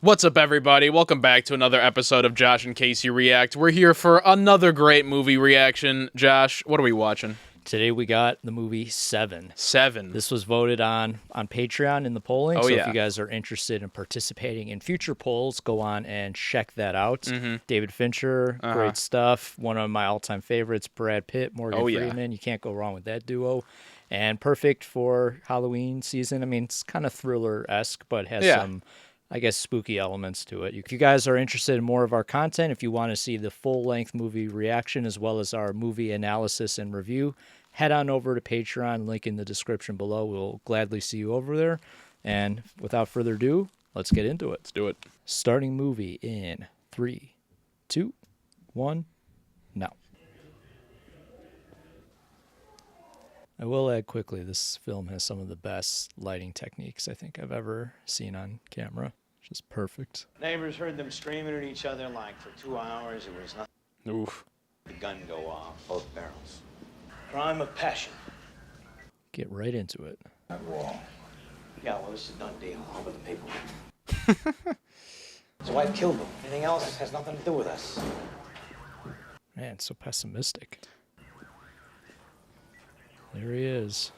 What's up, everybody? Welcome back to another episode of Josh and Casey React. We're here for another great movie reaction. Josh, what are we watching? Today we got the movie Seven. Seven. This was voted on Patreon in the polling. Oh, so yeah. if you guys are interested in participating in future polls, go on and check that out. David Fincher, great stuff. One of my all-time favorites, Brad Pitt, Morgan Freeman. You can't go wrong with that duo. And perfect for Halloween season. I mean, it's kind of thriller-esque, but has some, I guess, spooky elements to it. If you guys are interested in more of our content, if you want to see the full-length movie reaction as well as our movie analysis and review, head on over to Patreon, link in the description below. We'll gladly see you over there. And without further ado, let's get into it. Let's do it. Starting movie in 3, 2, 1, now. I will add quickly, this film has some of the best lighting techniques I think I've ever seen on camera. Just perfect. Neighbors heard them screaming at each other like for 2 hours. It was nothing. Oof. The gun go off, both barrels. Crime of passion. Get right into it. Yeah, well, this is a done deal. Over the paperwork. His wife killed him. Anything else has nothing to do with us. Man, so pessimistic. There he is.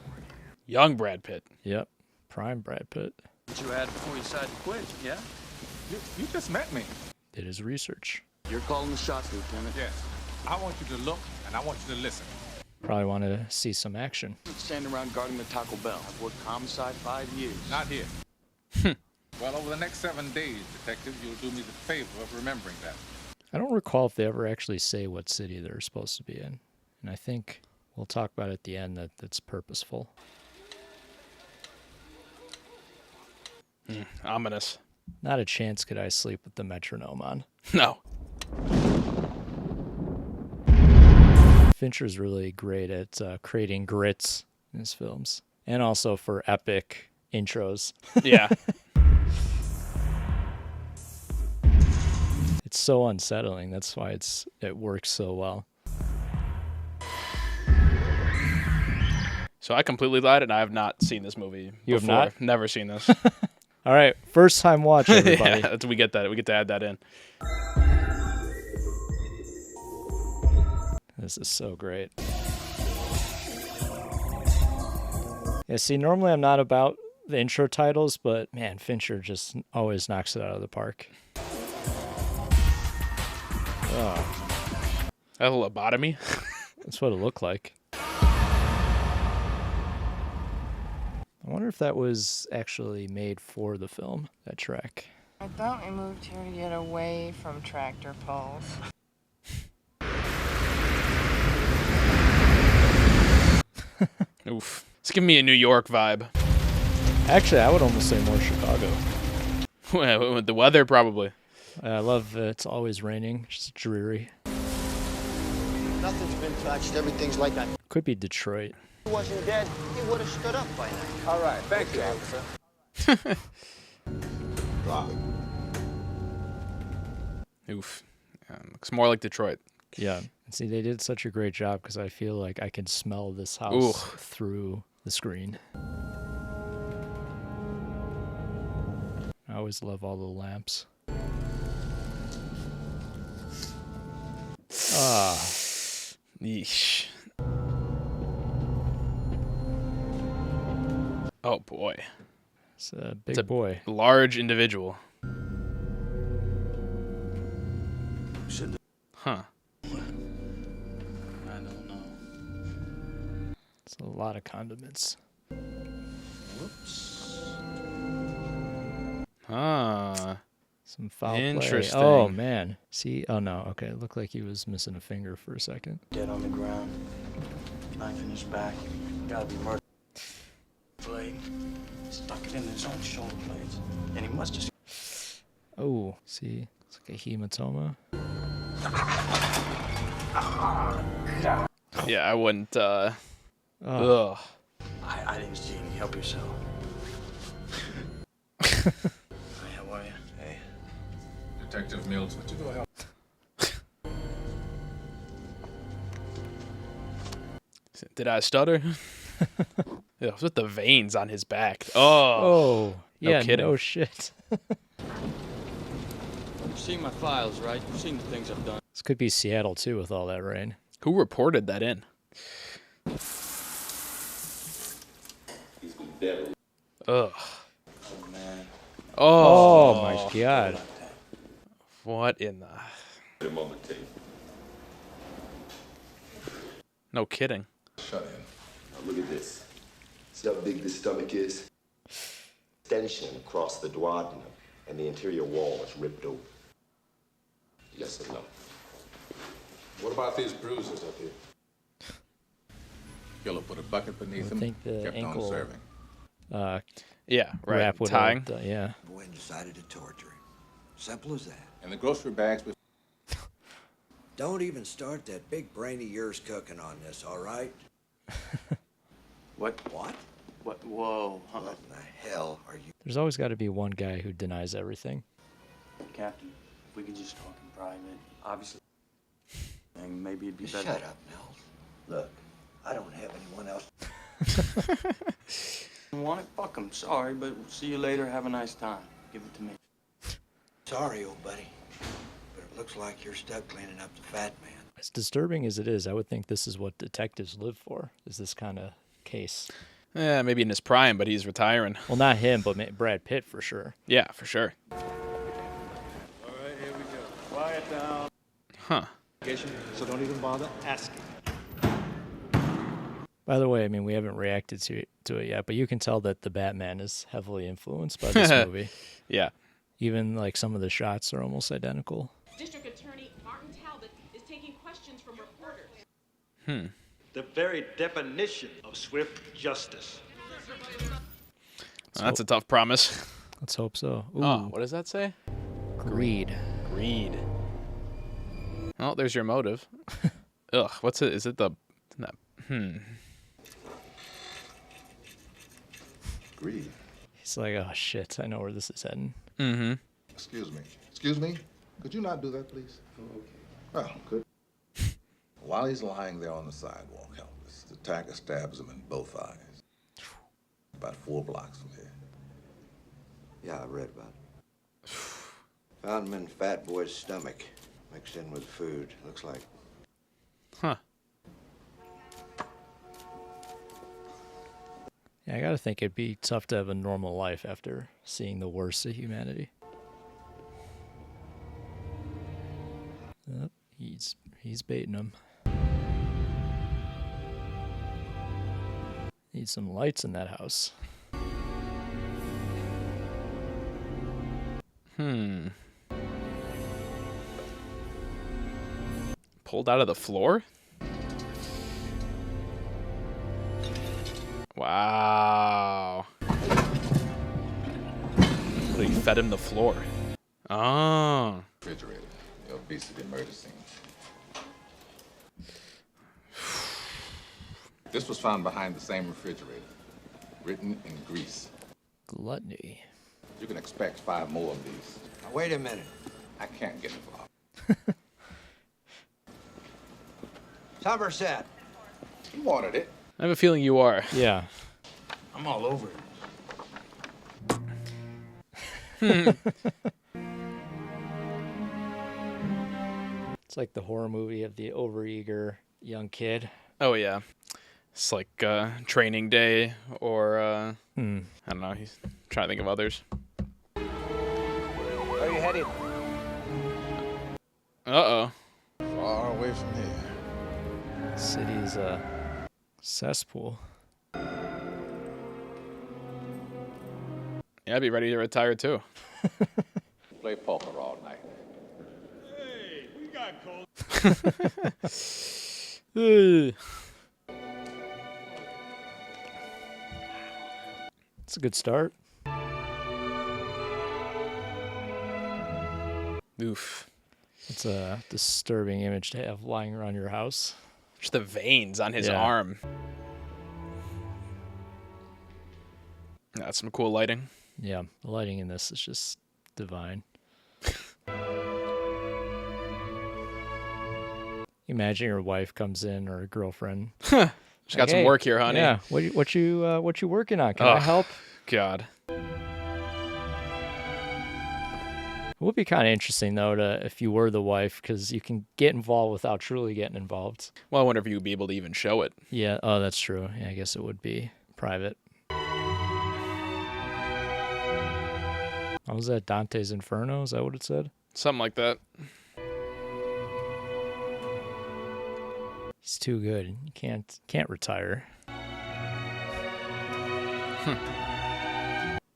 Young Brad Pitt. Yep, prime Brad Pitt. What you had before you decided to quit, yeah? You just met me. Did his research. You're calling the shots, Lieutenant. Yes. I want you to look, and I want you to listen. Probably want to see some action. Standing around guarding the Taco Bell. I've worked homicide 5 years. Not here. Well, over the next 7 days, detective, you'll do me the favor of remembering that. I don't recall if they ever actually say what city they're supposed to be in. And I think we'll talk about at the end that that's purposeful. Ominous. Not a chance could I sleep with the metronome on. No. Fincher's really great at creating grits in his films. And also for epic intros. Yeah. It's so unsettling. That's why it works so well. So I completely lied, and I have not seen this movie You have before. not? Never seen this. All right, first time watch, everybody. Yeah, we get that. We get to add that in. This is so great. Yeah, see, normally I'm not about the intro titles, but man, Fincher just always knocks it out of the park. Oh, A lobotomy. that's what it looked like. I wonder if that was actually made for the film, that track. I thought we moved here to get away from tractor pulls. Oof. It's giving me a New York vibe. Actually, I would almost say more Chicago. With the weather, probably. I love that it's always raining, just dreary. Nothing's been touched. Everything's like that. Could be Detroit. If he wasn't dead, he would have stood up by now. All right. Thank you, officer. Oof. Looks more like Detroit. Yeah. See, they did such a great job because I feel like I can smell this house through the screen. I always love all the lamps. Ah. Yeesh. Oh, boy. It's a big boy. Large individual. Huh. I don't know. It's a lot of condiments. Whoops. Ah. Some foul play. Interesting. Oh, man. See? Oh, no. Okay. It looked like he was missing a finger for a second. Dead on the ground. Knife in his back. Gotta be murdered. Blade. Stuck it in his own shoulder blades. And he must have... Oh, see? It's like a hematoma. Yeah, I wouldn't, Oh. Ugh. I didn't see any. Help yourself. Hey, how are you? Hey. Detective Mills, what you do help? Did I stutter? Yeah, what's with the veins on his back? Oh. Oh, yeah, kidding. no shit. You've seen my files, right? You've seen the things I've done. This could be Seattle, too, with all that rain. Who reported that in? Ugh. Oh, man. Oh my God. What in the... No kidding. Shut in. Now look at this. See how big this stomach is? Extension across the duodenum, and the interior wall is ripped open. Yes or no? What about these bruises up here? Killer put a bucket beneath him, think the kept ankle- on serving. Yeah, right. Wrap would Tying. have, yeah. Boy decided to torture him. Simple as that. And the grocery bags with Don't even start that big brain of yours cooking on this, all right? What? What? What? Whoa. What in the hell are you? There's always got to be one guy who denies everything. Captain, if we could just talk in private. Obviously. And maybe it'd be better. Shut up, Mills. Look, I don't have anyone else. Want it? Fuck 'em. Sorry, but see you later. Have a nice time. Give it to me. Sorry, old buddy. But it looks like you're stuck cleaning up the fat man. As disturbing as it is, I would think this is what detectives live for, is this kind of case. Yeah, maybe in his prime, but he's retiring. Well, not him, but Brad Pitt for sure. Yeah, for sure. All right, here we go. Quiet down. Huh. So don't even bother asking. By the way, I mean, we haven't reacted to it yet, but you can tell that the Batman is heavily influenced by this movie. Yeah. Even, like, some of the shots are almost identical. District Attorney Martin Talbot is taking questions from reporters. The very definition of swift justice. That's a tough promise. Let's hope so. Ooh, Oh, what does that say? greed. Greed. Oh, there's your motive. Ugh, what's it? Is it the... No. Greed. He's like, oh, shit, I know where this is heading. Mm-hmm. Excuse me. Excuse me? Could you not do that, please? Oh, okay. Oh, good. While he's lying there on the sidewalk, helpless, the attacker stabs him in both eyes. About 4 blocks from here. Yeah, I read about it. Found him in Fat Boy's stomach, mixed in with food. Looks like. Huh. Yeah, I gotta think it'd be tough to have a normal life after seeing the worst of humanity. Oh, he's baiting him. Need some lights in that house. Pulled out of the floor? Wow. So he fed him the floor. Oh. Refrigerator. The obesity murder scene. This was found behind the same refrigerator. Written in grease. Gluttony. You can expect 5 more of these. Now, wait a minute. I can't get involved. Somerset. You wanted it. I have a feeling you are. Yeah. I'm all over it. It's like the horror movie of the overeager young kid. Oh, yeah. It's like Training Day or, I don't know. He's trying to think of others. Where are you headed? Uh-oh. Far away from here. City's a cesspool. Yeah, I'd be ready to retire, too. Play poker all night. Hey, we got cold. It's a good start. Oof. It's a disturbing image to have lying around your house. Just the veins on his Yeah. arm. That's some cool lighting. Yeah, the lighting in this is just divine. Imagine your wife comes in or a girlfriend. Just got some "Hey, work here, honey. Yeah, what you working on? Can I Ugh. help? God. would be kind of interesting, though, if you were the wife, because you can get involved without truly getting involved. Well, I wonder if you would be able to even show it. Yeah, oh, that's true. Yeah, I guess it would be private. What was that, Dante's Inferno? Is that what it said? Something like that. He's too good. You can't retire.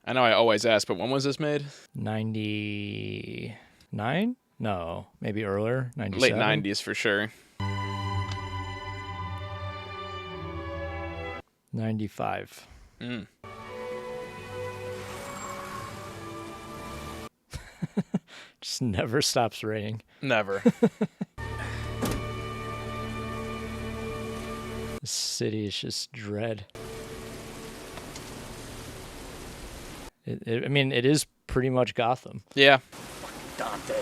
I know I always ask, but when was this made? 99? No, maybe earlier. 97? Late 90s for sure. 95. Just never stops raining. Never. The city is just dread. I mean, it is pretty much Gotham. Yeah. Dante.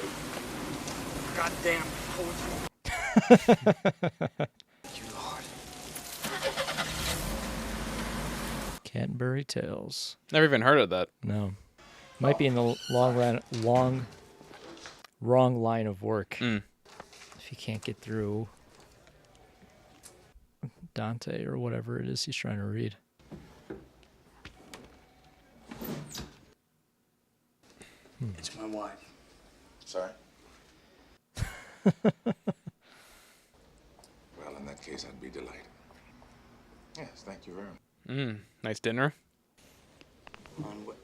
Goddamn poetry. You Lord. Canterbury Tales. Never even heard of that. No. Might be in the wrong line of work. If you can't get through Dante or whatever it is he's trying to read. It's my wife. Sorry? Well, in that case, I'd be delighted. Yes, thank you very much. Nice dinner. On what?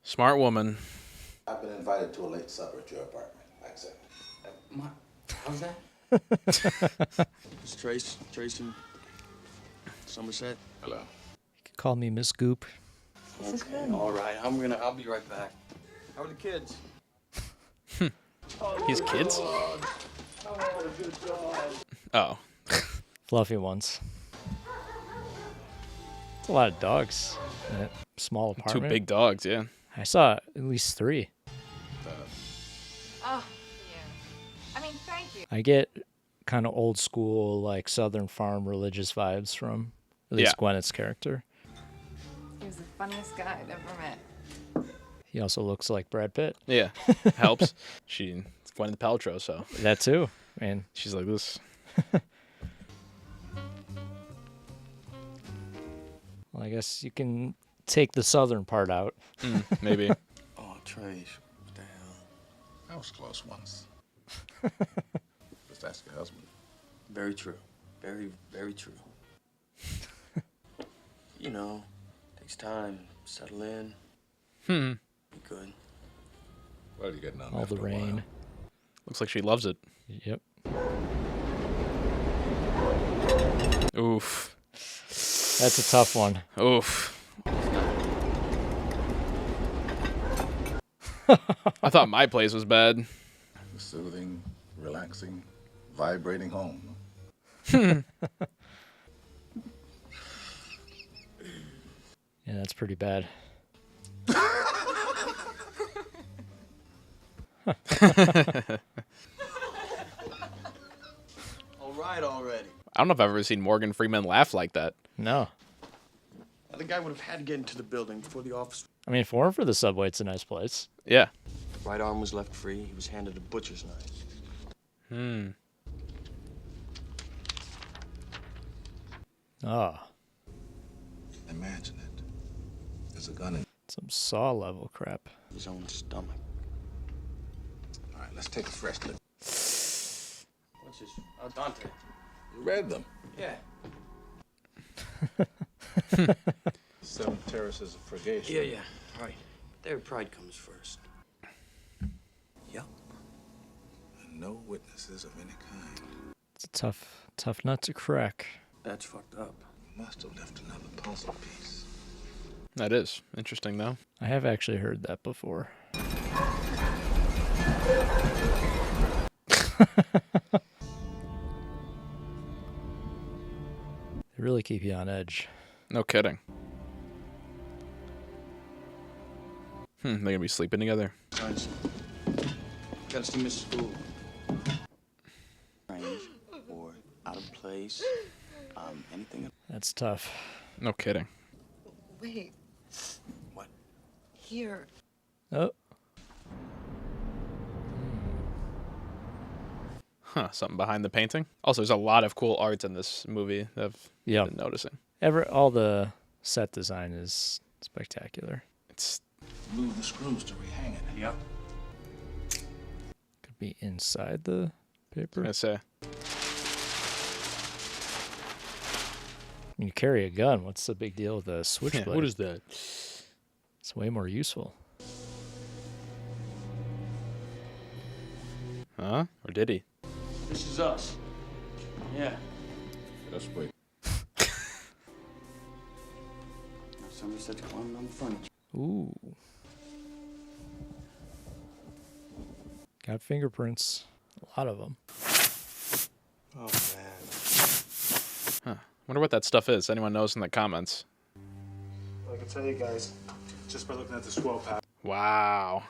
Smart woman. I've been invited to a late supper at your apartment. I accept. How's that? It's Tracy. Somerset. Hello. You could call me Miss Goop. Okay, all right. I'll be right back. How are the kids? His kids? Oh. Fluffy ones. It's a lot of dogs in that small apartment. 2 big dogs, yeah. I saw at least 3. Oh, yeah. I mean, thank you. I get kind of old school, like Southern farm religious vibes from at least Gwyneth's character. He was the funniest guy I've ever met. He also looks like Brad Pitt. Yeah. Helps. It's Gwyneth Paltrow, so. That too. Man. She's like this. Well, I guess you can take the Southern part out. Maybe. Oh, Trace. What the hell? I was close once. Just ask your husband. Very true. Very, very true. You know, takes time. Settle in. Be good. Well, you're getting on All after the a while. rain. Looks like she loves it. Yep. Oof. That's a tough one. Oof. I thought my place was bad. A soothing, relaxing, vibrating home. Yeah, that's pretty bad. All right already. I don't know if I've ever seen Morgan Freeman laugh like that. No. The guy would have had to get into the building before the officer. I mean, for the subway, it's a nice place. Yeah. Right arm was left free. He was handed a butcher's knife. Ah, Imagine it. There's a gun in. some Saw level crap. His own stomach. All right, let's take a fresh look. What's his? Dante. You read them. Yeah. 7 terraces of purgation. Yeah. Right. Their pride comes first. Yep. And no witnesses of any kind. It's a tough nut to crack. That's fucked up. You must have left another puzzle piece. That is interesting, though. I have actually heard that before. They really keep you on edge. No kidding. They're gonna be sleeping together. Gotta see Miss School. Strange or out of place. Anything. That's tough. No kidding. Wait. What? here. Oh. Huh, something behind the painting. Also, there's a lot of cool art in this movie that I've been noticing. All the set design is spectacular. It's Move the screws to rehang it. Yep. Could be inside the paper. I say. You carry a gun. What's the big deal with a switchblade? What is that? It's way more useful. Huh? Or did he? This is us. Yeah. That's wait. Somebody said to climb on the furniture. Ooh. Got fingerprints. A lot of them. Oh, man. Huh. Wonder what that stuff is. Anyone knows in the comments? I can tell you guys, just by looking at the scroll pad. Wow.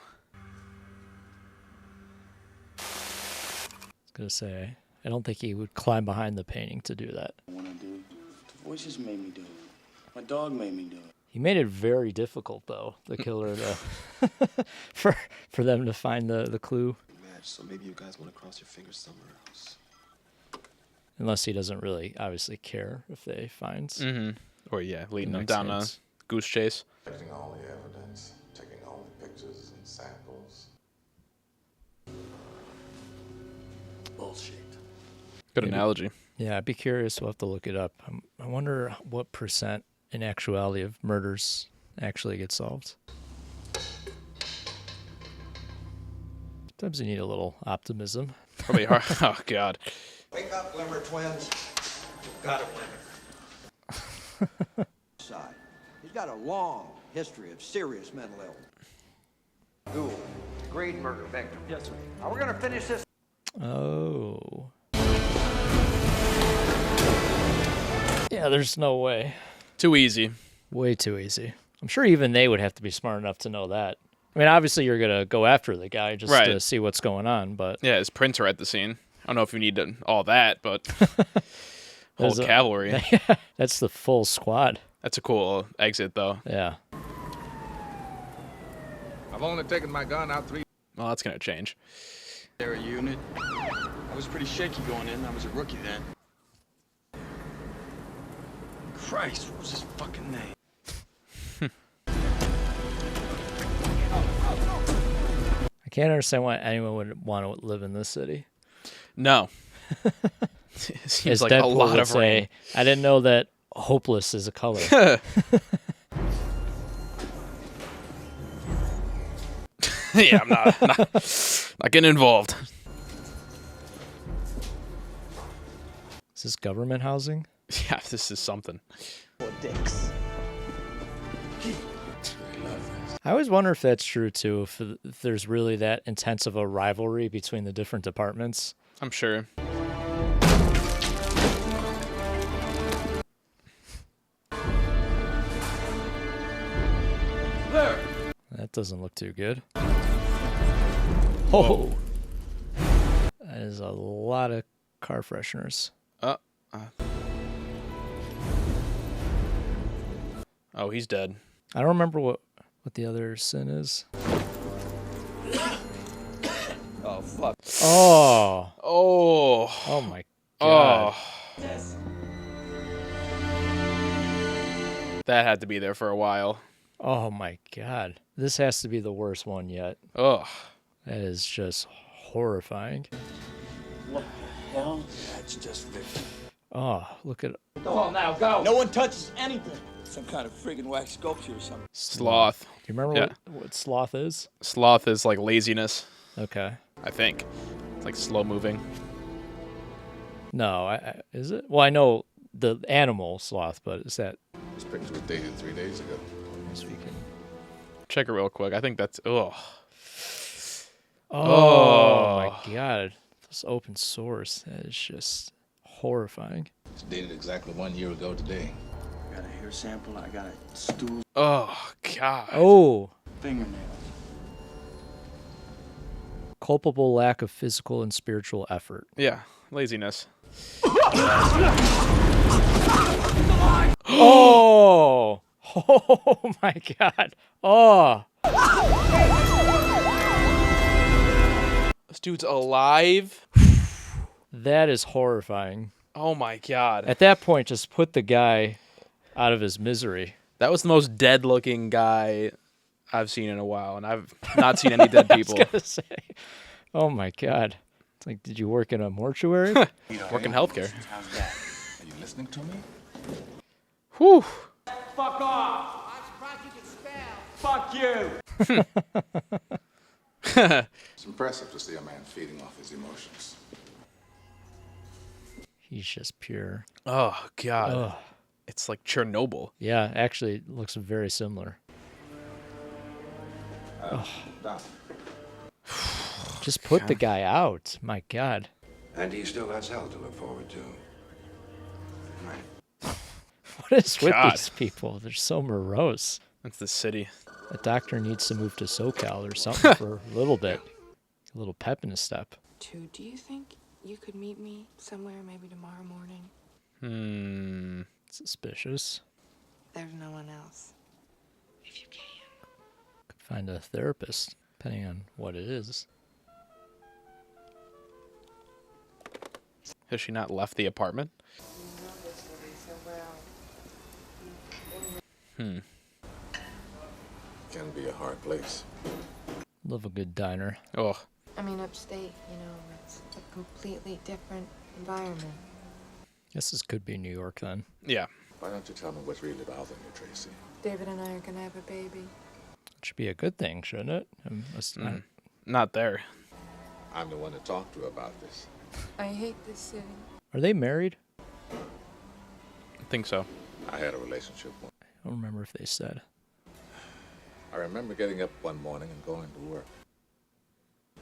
I was going to say, I don't think he would climb behind the painting to do that. I want to do. The voices made me do it. My dog made me do it. He made it very difficult, though, the killer, for them to find the clue. Match, so maybe you guys want to cross your fingers somewhere else. Unless he doesn't really, obviously, care if they find. Mm-hmm. Or, yeah, leading them makes down sense. a goose chase. Collecting all the evidence, taking all the pictures and samples. Bullshit. Good analogy. Yeah, I'd be curious. We'll have to look it up. I wonder what percent in actuality of murders actually get solved. Sometimes you need a little optimism. Probably hard. Oh, God. Wake up, Glimmer twins. You've got a winner. Side. He's got a long history of serious mental illness. Duel. Agreed murder victim. Yes, sir. Now we're gonna finish this. Oh. Yeah, there's no way. Too easy. Way too easy. I'm sure even they would have to be smart enough to know that. I mean, obviously you're going to go after the guy just to see what's going on, but... Yeah, his prints are at the scene. I don't know if you need all that, but... whole cavalry. That's the full squad. That's a cool exit, though. Yeah. I've only taken my gun out 3... Well, that's going to change. They're a unit. I was pretty shaky going in. I was a rookie then. Christ, what was his fucking name? I can't understand why anyone would want to live in this city. No. Seems As like Deadpool a lot would of rain. say, I didn't know that hopeless is a color. Yeah, I'm not getting involved. Is this government housing? Yeah, this is something. Dicks. I always wonder if that's true, too, if there's really that intense of a rivalry between the different departments. I'm sure. There! That doesn't look too good. Oh! That is a lot of car fresheners. Oh, he's dead. I don't remember what the other sin is. Oh, fuck. Oh. Oh. Oh, my God. Oh. That had to be there for a while. Oh, my God. This has to be the worst one yet. Oh. That is just horrifying. What the hell? That's just Victor. Oh, look at... Go on now, go! No one touches anything! Some kind of friggin' wax sculpture or something. Sloth. Do you remember what sloth is? Sloth is like laziness. Okay. I think. It's like slow moving. No, is it? Well, I know the animal sloth, but is that... This picture was dated 3 days ago. Check it real quick. I think that's... Ugh. Oh, my God. This open source. That is just horrifying. It's dated exactly 1 year ago today. I got a hair sample, I got a stool. Oh, God. Oh. Fingernails. Culpable lack of physical and spiritual effort. Yeah, laziness. Oh! Oh, my God. Oh! This dude's alive? That is horrifying. Oh my god. At that point, just put the guy out of his misery. That was the most dead-looking guy I've seen in a while, and I've not seen any dead people. I was gonna say, oh my god. It's like, did you work in a mortuary? Work in healthcare. How's that? Are you listening to me? Whew. Fuck off! I'm surprised you can spell. Fuck you! It's impressive to see a man feeding off his emotions. He's just pure. Oh god. Ugh. It's like Chernobyl. Yeah, actually, it looks very similar. Doc. Just put the guy out. My god. And he still has hell to look forward to. Right. What is with God. these people? They're so morose. That's the city. The doctor needs to move to SoCal or something for a little bit. A little pep in his step. Do you think you could meet me somewhere maybe tomorrow morning? Suspicious. There's no one else. If you can. Could find a therapist, depending on what it is. Has she not left the apartment? You know this city so well. Can be a hard place. Love a good diner. Oh. I mean, upstate, it's a completely different environment. Guess this could be New York then. Yeah. Why don't you tell me what's really bothering you, Tracy? David and I are gonna have a baby. It should be a good thing, shouldn't it? Not there. I'm the one to talk to about this. I hate this city. Are they married? I think so. I had a relationship once. I don't remember if they said. I remember getting up one morning and going to work.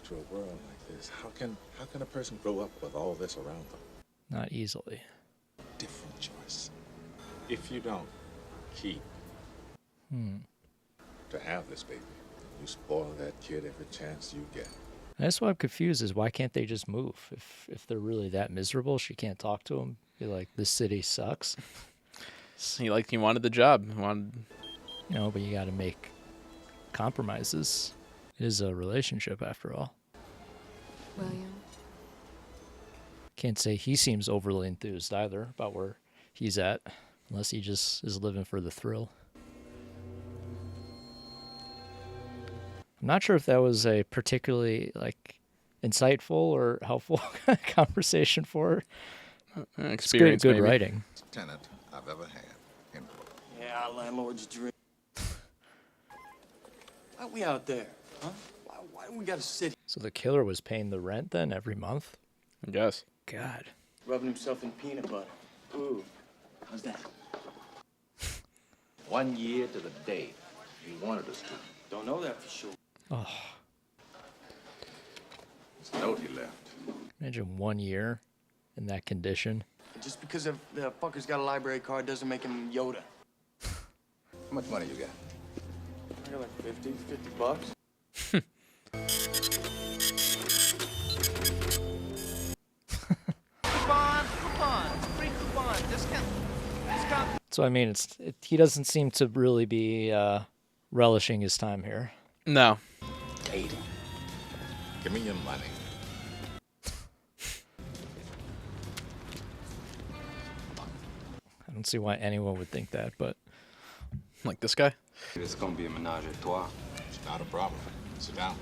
To a world like this, how can a person grow up with all this around them? Not easily. Different choice. If you don't keep to have this baby, you spoil that kid every chance you get. That's what I'm confused is why can't they just move? If they're really that miserable, she can't talk to them. Be like, this city sucks. He wanted the job. But you got to make compromises. It is a relationship after all. William? Can't say he seems overly enthused either about where he's at, unless he just is living for the thrill. I'm not sure if that was a particularly insightful or helpful conversation for her. Experience, good maybe. writing. Tenant I've ever had. Yeah, our landlord's dream. Why are we out there, huh? Why do we gotta sit here? So the killer was paying the rent then every month? I guess. God. Rubbing himself in peanut butter. Ooh, how's that? 1 year to the day he wanted us to. Don't know that for sure. Oh, It's a note he left. imagine 1 year in that condition. Just because the fucker's got a library card doesn't make him Yoda. How much money you got? I got like 50 bucks. Coupon, free coupon, discount. So I mean, he doesn't seem to really be relishing his time here. No. Dating. Give me your money. I don't see why anyone would think that, but Like this guy? It's gonna be a menage a trois. It's not a problem. Sit down.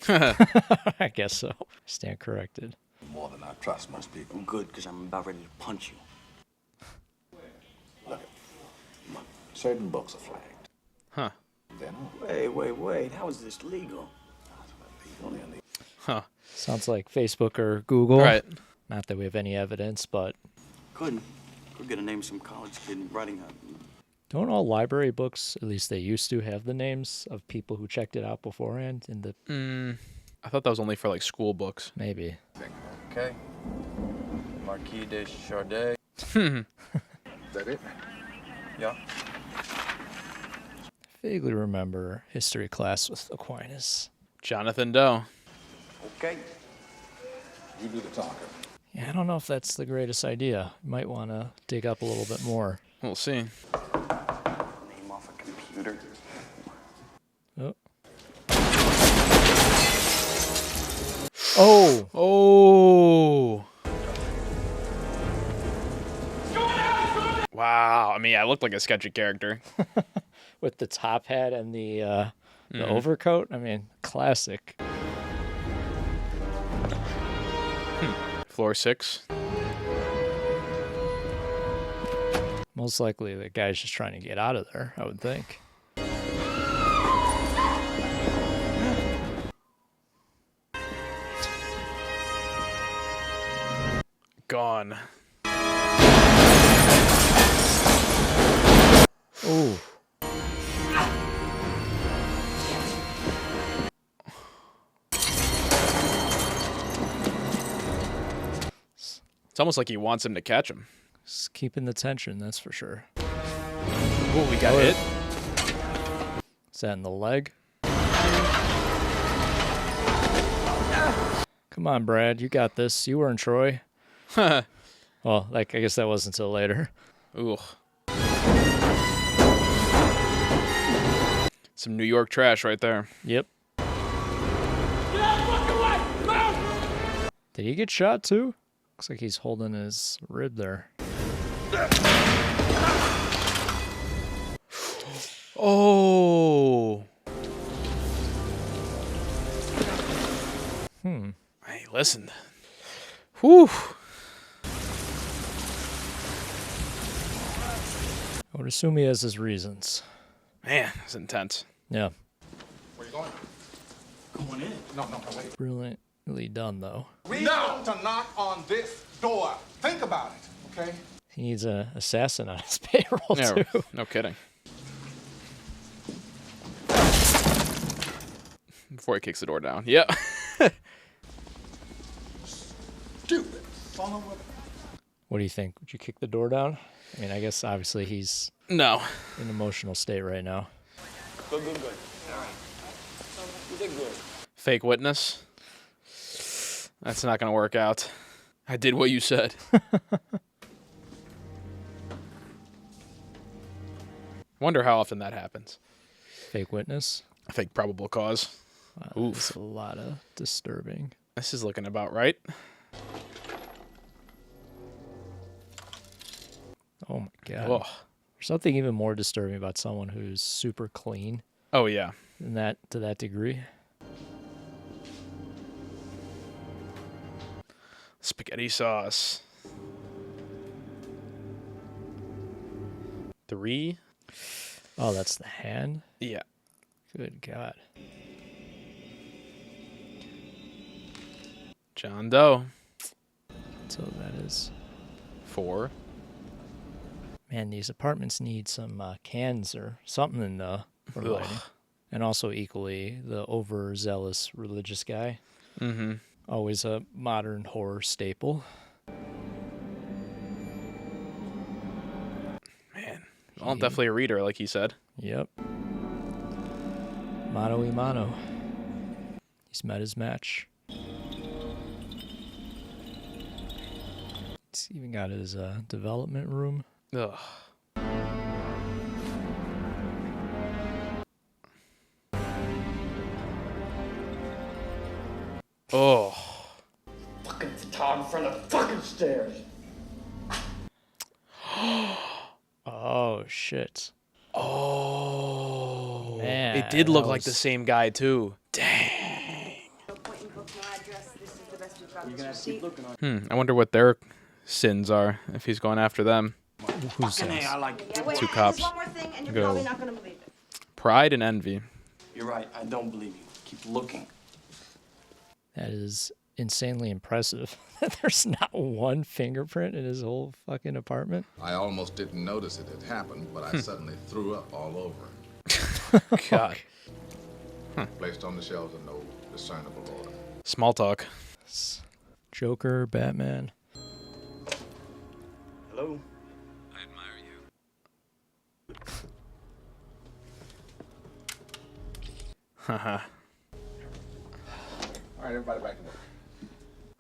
I guess so. Stand corrected. More than I trust most people. Good, because I'm about ready to punch you. Look, certain books are flagged. Huh. They're not. Wait. How is this legal? Huh. Sounds like Facebook or Google. Right. Not that we have any evidence, but Couldn't. We're gonna name some college kid writing a... don't all library books, at least they used to, have the names of people who checked it out beforehand in the... I thought that was only for like school books. Maybe. Okay. Marquis de Chardin. Is that it? Yeah. Vaguely remember history class with Aquinas. Jonathan Doe. Okay. You do the talking. Yeah, I don't know if that's the greatest idea. You might want to dig up a little bit more. We'll see. Name off a computer. Oh. Oh. Oh. Wow. I mean, I looked like a sketchy character. With the top hat and the overcoat. I mean, classic. Floor 6. Most likely the guy's just trying to get out of there, I would think. Gone. Ooh. It's almost like he wants him to catch him. Just keeping the tension, that's for sure. Oh, we got hit. Is that in the leg? Come on, Brad. You got this. You were in Troy. Well, I guess that wasn't until later. Ooh. Some New York trash right there. Yep. Did he get shot too? Looks like he's holding his rib there. Oh. Hey, listen. Whew. I would assume he has his reasons. Man, it's intense. Yeah. Where you going? Going in. No, wait. Brilliantly done, though. We want to knock on this door. Think about it, okay? He needs an assassin on his payroll, Yeah, too. no kidding. Before he kicks the door down. Yep. Stupid son of a... What do you think? Would you kick the door down? I mean, I guess obviously he's No. in an emotional state right now. Good. All right. You did good. Fake witness. That's not going to work out. I did what you said. Wonder how often that happens. Fake witness? Fake probable cause. Wow, that's a lot of disturbing. This is looking about right. Oh my god. Ugh. There's something even more disturbing about someone who's super clean. Oh, yeah. In that, to that degree. Spaghetti sauce. 3. Oh, that's the hand? Yeah. Good God. John Doe. So that is 4. Man, these apartments need some cans or something in for lighting. And also equally, the overzealous religious guy. Mm-hmm. Always a modern horror staple. Man, well, definitely a reader, like he said. Yep. Mano y mano. He's met his match. He's even got his development room. Ugh. Oh. Fucking photographer in the fucking stairs. Oh, shit. Oh. Man. It did look like the same guy, too. Dang. I wonder what their sins are, if he's going after them. Who's Two cops. Go. Pride and envy. You're right. I don't believe you. Keep looking. That is insanely impressive. There's not one fingerprint in his whole fucking apartment. I almost didn't notice it had happened, but I suddenly threw up all over it. God. Placed on the shelves in no discernible order. Small talk. Joker, Batman. Hello? I admire you. Haha. All right, everybody back to work.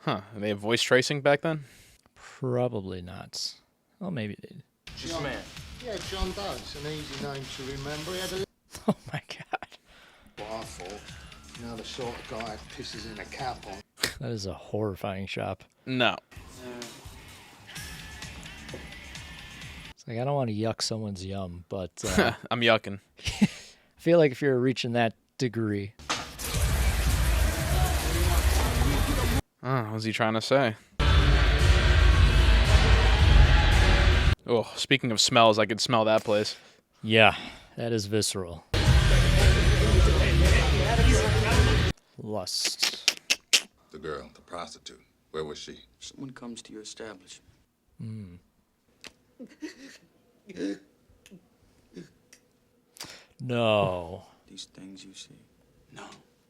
Huh. They have voice tracing back then? Probably not. Well, maybe they did. This man. Yeah, John Doe's an easy name to remember. He had a... Oh my God. What I thought, you know, the sort of guy pisses in a cap on. That is a horrifying shop. No. It's like, I don't want to yuck someone's yum, but... I'm yucking. I feel like if you're reaching that degree... Oh, what was he trying to say? Oh, speaking of smells, I could smell that place. Yeah, that is visceral. Lust. The girl, the prostitute, where was she? Someone comes to your establishment. No. These things you see. No,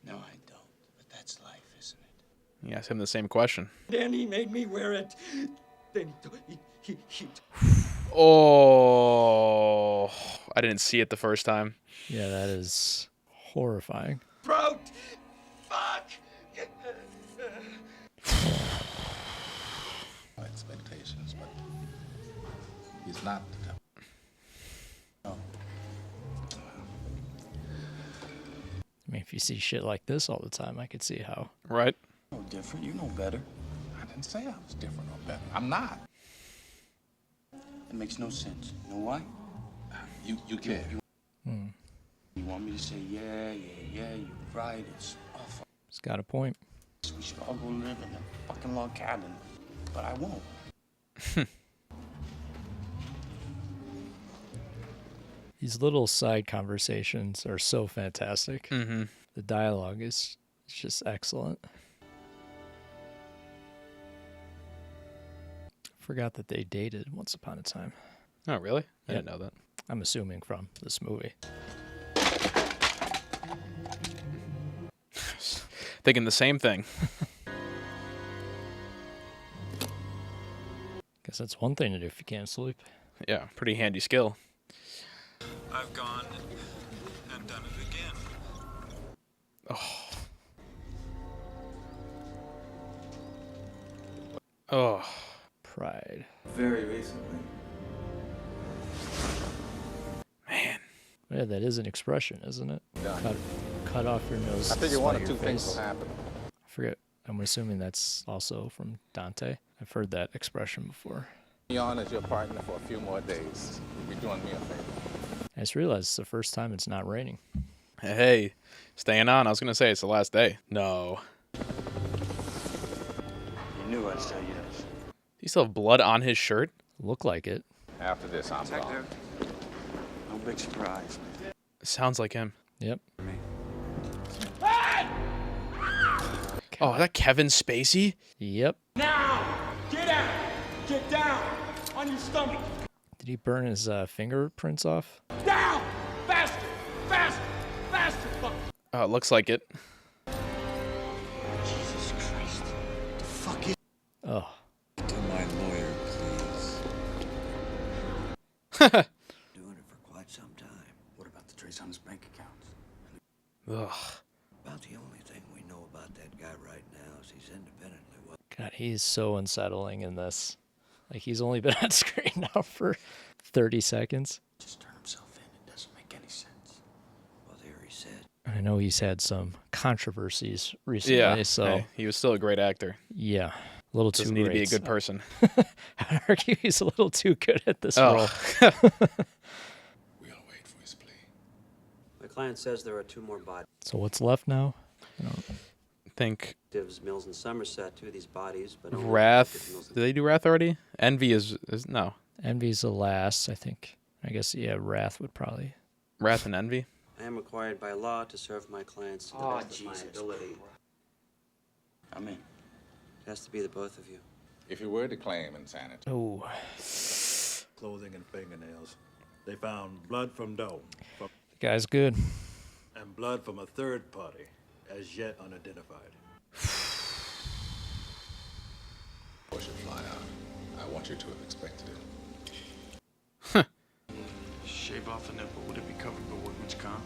I don't. But that's life, isn't it? You asked him the same question. Then he made me wear it. Then he Oh, I didn't see it the first time. Yeah, that is horrifying. Throat! Fuck! Expectations, but he's not the devil. No. I mean, if you see shit like this all the time, I could see how. Right? No different. You know better. I didn't say I was different or better. I'm not. It makes no sense. You know why? You care. You want me to say, yeah, you're right, it's awful. He's got a point. We should all go live in a fucking log cabin, but I won't. These little side conversations are so fantastic. Mm-hmm. The dialogue is just excellent. Forgot that they dated once upon a time. Oh, really? I Yep. didn't know that. I'm assuming from this movie. Thinking the same thing. Guess that's one thing to do if you can't sleep. Yeah, pretty handy skill. I've gone and done it again. Oh. Pride. Very recently. Man. Yeah, that is an expression, isn't it? Yeah. Cut off your nose. I figure to one spite or two your things face. will happen. I forget. I'm assuming that's also from Dante. I've heard that expression before. Be on as your partner for a few more days. You'll be doing me a favor. I just realized it's the first time it's not raining. Hey, staying on. I was going to say it's the last day. No. You knew I'd tell you this. He still have blood on his shirt? Look like it. After this, I'm gone. No big surprise. Sounds like him. Yep. Oh, is that Kevin Spacey? Yep. Now! Get out! Get down! On your stomach! Did he burn his fingerprints off? Down! Faster! Faster! Faster! Fuck! Oh, it looks like it. Jesus Christ. The fuck is... Oh. To my lawyer, please. Doing it for quite some time. What about the trace on his bank accounts? Ugh. About the only thing we know about that guy right now is he's independently well. God, he's so unsettling in this. Like, he's only been on screen now for 30 seconds. Just turn himself in. It doesn't make any sense. Well, there he said. And I know he's had some controversies recently, Yeah, so... hey, he was still a great actor. Yeah, a little Doesn't too need to be a great. good person. I'd argue he's a little too good at this Oh. role. We'll wait for his plea. My client says there are 2 more bodies. So what's left now? Think Mills in Somerset, 2 of these bodies, but Wrath. Did they do Wrath already? Envy is no. Envy's the last, I think. I guess, yeah, Wrath would probably... Wrath and Envy? I am required by law to serve my clients to the best of my ability. I'm in. It has to be the both of you. If you were to claim insanity. Oh. Clothing and fingernails. They found blood from Doe. The guy's good. And blood from a third party, as yet unidentified. Or should fly out. I want you to have expected it. Shave off a nipple. Would it be covered by workman's comp?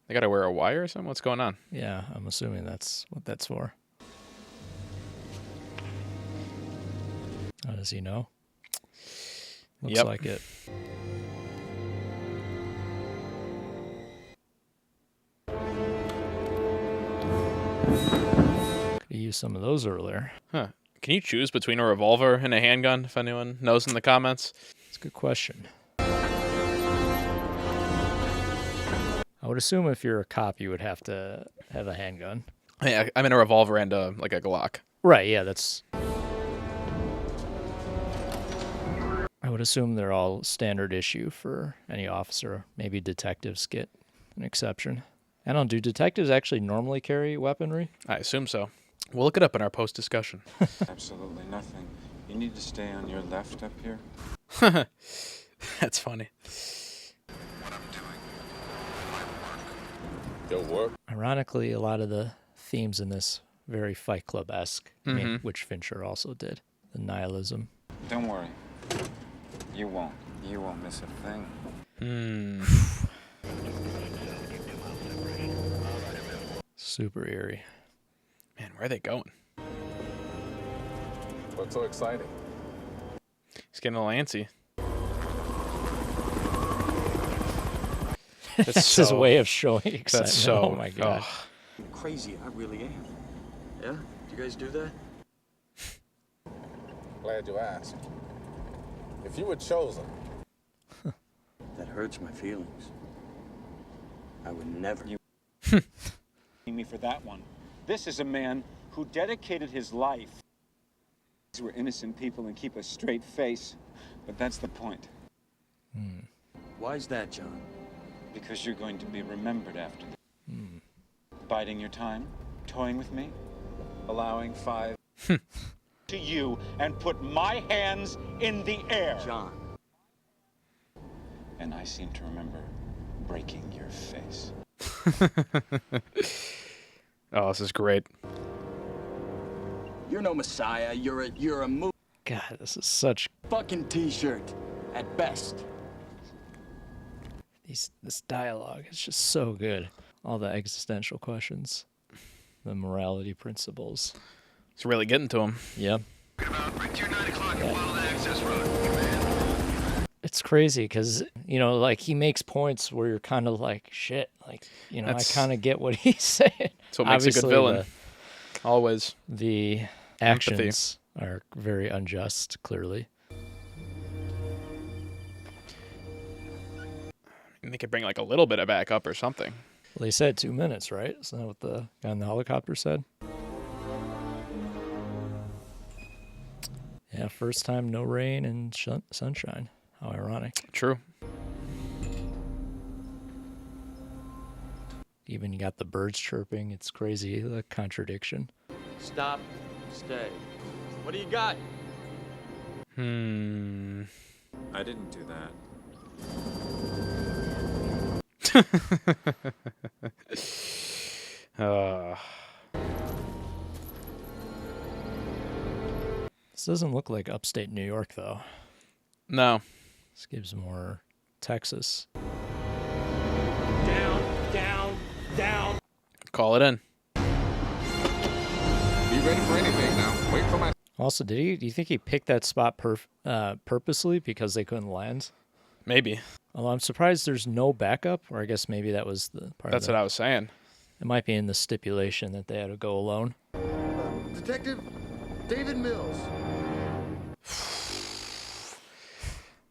They gotta wear a wire or something? What's going on? Yeah, I'm assuming that's what that's for. Oh, does he know? Looks like it. have used some of those earlier. Huh. Can you choose between a revolver and a handgun, if anyone knows in the comments? It's a good question. I would assume if you're a cop, you would have to have a handgun. Yeah, I'm in a revolver and like a Glock. Right, yeah, that's... I would assume they're all standard issue for any officer. Maybe detectives get an exception. I don't know, do detectives actually normally carry weaponry? I assume so. We'll look it up in our post-discussion. Absolutely nothing. You need to stay on your left up here. That's funny. Your work. Ironically, a lot of the themes in this very Fight Club-esque, I mean, which Fincher also did. The nihilism. Don't worry. You won't. You won't miss a thing. Super eerie. Man, where are they going? What's so exciting? He's getting a little antsy. That's his way of showing excitement. That's so... Oh, my God. Oh. Crazy, I really am. Yeah? Do you guys do that? Glad you asked. If you were chosen... That hurts my feelings. I would never... me for that one. This is a man who dedicated his life. These were innocent people and keep a straight face. But that's the point. Why's that, John? Because you're going to be remembered after this. Biding your time, toying with me, allowing 5 to you, and put my hands in the air. John. And I seem to remember breaking your face. Oh, this is great. You're no messiah. You're a movie. God, this is such fucking t-shirt at best. This dialogue is just so good. All the existential questions, the morality principles. It's really getting to him. Yeah. It's crazy because, you know, like he makes points where you're kind of like, shit, like, you know, I kind of get what he's saying. That's what makes a good villain. Always. The actions are very unjust, clearly. And they could bring like a little bit of backup or something. Well, they said 2 minutes, right? Isn't that what the guy in the helicopter said? Yeah, first time no rain and sunshine. How ironic. True. Even you got the birds chirping. It's crazy, the contradiction. Stop. Stay. What do you got? I didn't do that. This doesn't look like upstate New York, though. No. This gives more Texas. Down. Call it in. Be ready for anything now. Wait for my... Also, do you think he picked that spot purposely because they couldn't land? Maybe. Although I'm surprised there's no backup, or I guess maybe that was the part That's of what I was saying. It might be in the stipulation that they had to go alone. Detective David Mills.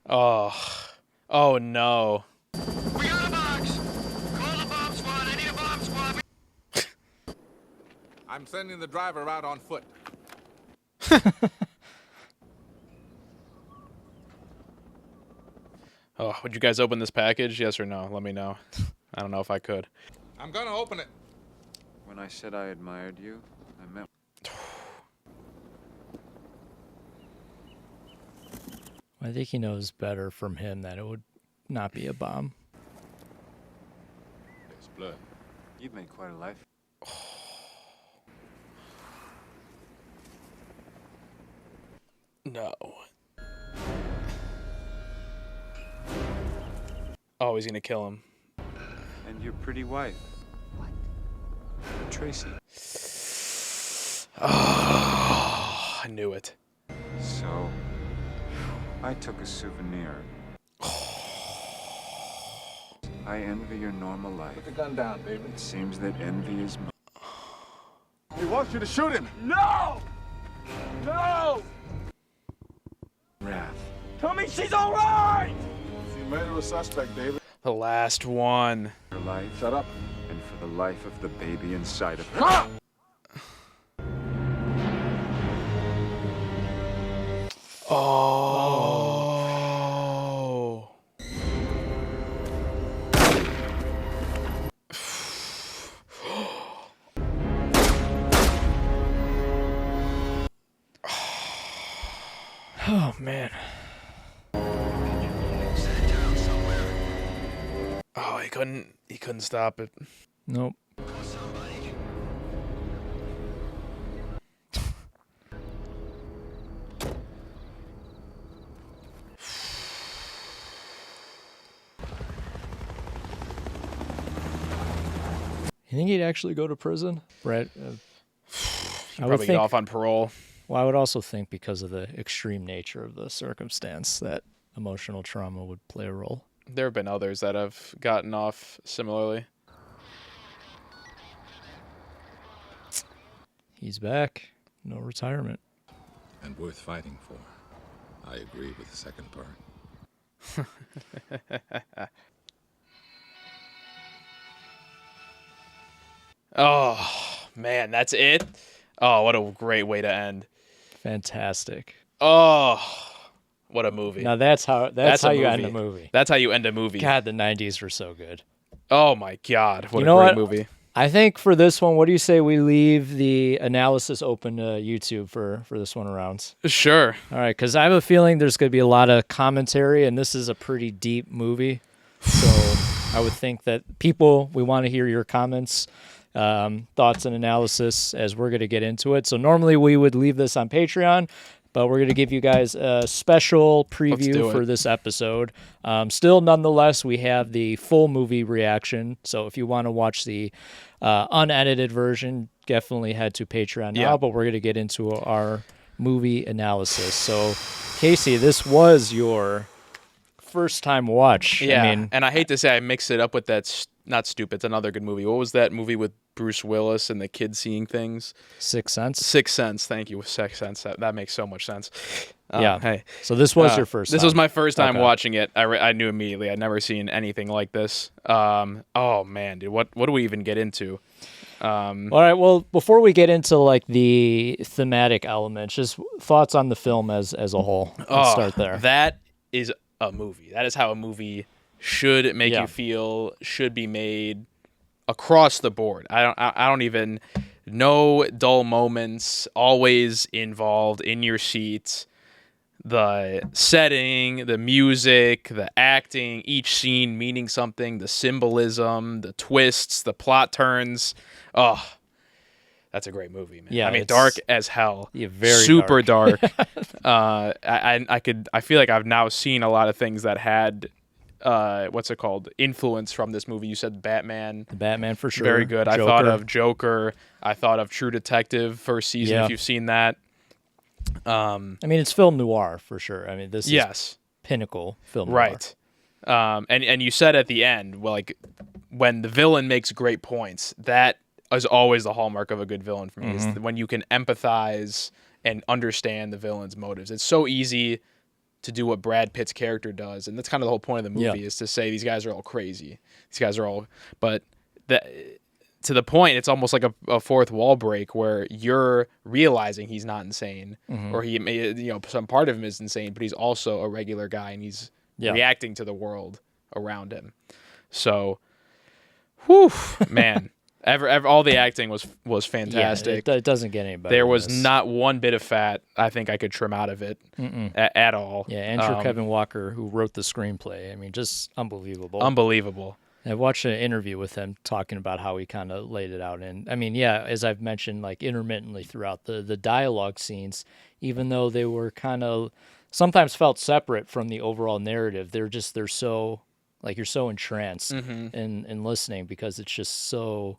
Oh no. We got a box. Call the bomb squad. I need a bomb squad. I'm sending the driver out on foot. Oh, would you guys open this package? Yes or no? Let me know. I don't know if I could. I'm gonna open it. When I said I admired you, I meant... I think he knows better from him that it would not be a bomb. There's blood. You've made quite a life. No. Oh, he's gonna kill him. And your pretty wife. What? Tracy. Oh, I knew it. So, I took a souvenir. I envy your normal life. Put the gun down, David. It seems that envy is... Hey, wants you to shoot him. No! No! Wrath. Tell me she's all right! You made her a suspect, David. The last one. For life. Shut up. And for the life of the baby inside of her. Ah! Oh. Oh, man. Oh, he couldn't stop it. Nope. You think he'd actually go to prison? Brett? He'd probably get off on parole. Well, I would also think because of the extreme nature of the circumstance that emotional trauma would play a role. There have been others that have gotten off similarly. He's back. No retirement. And worth fighting for. I agree with the second part. Oh, man, that's it? Oh, what a great way to end. Fantastic. Oh, what a movie. Now that's how you end a movie. That's how you end a movie. God, the 90s were so good. Oh my God, what a great movie. I think for this one, what do you say we leave the analysis open to YouTube for this one around? Sure. All right, because I have a feeling there's going to be a lot of commentary, and this is a pretty deep movie. So I would think that we want to hear your comments, thoughts, and analysis as we're going to get into it. So normally we would leave this on Patreon, but we're going to give you guys a special preview for this episode. Still, nonetheless, we have the full movie reaction. So if you want to watch the unedited version, definitely head to Patreon now. But we're going to get into our movie analysis. So, Casey, this was your first time watch. Yeah, I mean, and I hate to say I mixed it up with that. Not Stupid. It's another good movie. What was that movie with Bruce Willis and the kid seeing things? Sixth Sense. Sixth Sense. Thank you. Sixth Sense. That makes so much sense. Yeah. Hey. So this was your first time. This was my first time watching it. I knew immediately. I'd never seen anything like this. Oh, man, dude. What do we even get into? All right. Well, before we get into like the thematic elements, just thoughts on the film as a whole. Let's start there. That is a movie. That is how a movie should make you feel, should be made across the board. I don't even know dull moments, always involved in your seats. The setting, the music, the acting, each scene meaning something, the symbolism, the twists, the plot turns. Oh, that's a great movie, man. Yeah, I mean, dark as hell. Yeah, very super dark. I feel like I've now seen a lot of things that had what's it called? Influence from this movie. You said Batman. The Batman for sure. Very good. Joker. I thought of Joker. I thought of True Detective first season, if you've seen that. I mean, it's film noir for sure. I mean, this is pinnacle film noir. Right. And you said at the end, well, like when the villain makes great points, that is always the hallmark of a good villain for me, is when you can empathize and understand the villain's motives. It's so easy to do what Brad Pitt's character does, and that's kind of the whole point of the movie, is to say these guys are all crazy. These guys are all, but to the point, it's almost like a fourth wall break where you're realizing he's not insane, or he may, some part of him is insane, but he's also a regular guy, and he's reacting to the world around him. So, whew, man. All the acting was fantastic. Yeah, it doesn't get any better. There was not one bit of fat I think I could trim out of it at all. Yeah, Andrew Kevin Walker, who wrote the screenplay, I mean, just unbelievable. Unbelievable. I watched an interview with him talking about how he kind of laid it out. And I mean, yeah, as I've mentioned, like intermittently throughout the dialogue scenes, even though they were kind of sometimes felt separate from the overall narrative, they're so, like, you're so entranced in listening because it's just so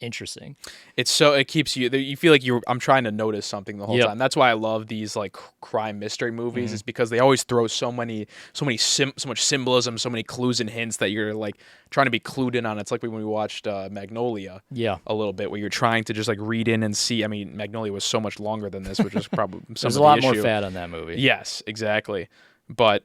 interesting. It keeps you feel like I'm trying to notice something the whole time. That's why I love these like crime mystery movies, is because they always throw so much symbolism, so many clues and hints that you're like trying to be clued in on. It's like when we watched Magnolia a little bit, where you're trying to just like read in and see. I mean, Magnolia was so much longer than this, which is probably there's a lot more fat on that movie. Yes, exactly. But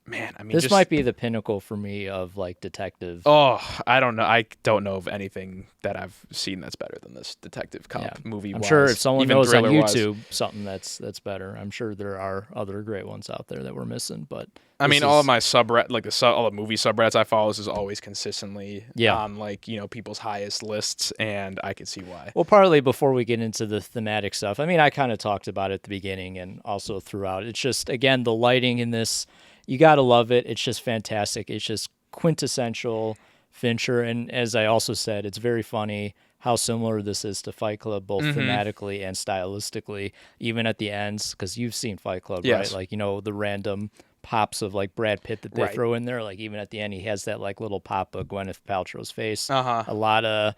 man, I mean, this might be the pinnacle for me of like detective. Oh, I don't know. I don't know of anything that I've seen that's better than this detective cop movie. I'm sure if someone knows on YouTube something that's better, I'm sure there are other great ones out there that we're missing. But I mean, all of my all the movie subreddits I follow is always consistently on like, you know, people's highest lists, and I can see why. Well, partly before we get into the thematic stuff, I mean, I kind of talked about it at the beginning and also throughout. It's just, again, the lighting in this. You got to love it. It's just fantastic. It's just quintessential Fincher. And as I also said, it's very funny how similar this is to Fight Club, both thematically and stylistically, even at the ends, because you've seen Fight Club, right? Like, you know, the random pops of like Brad Pitt that they throw in there. Like even at the end, he has that like little pop of Gwyneth Paltrow's face. A lot of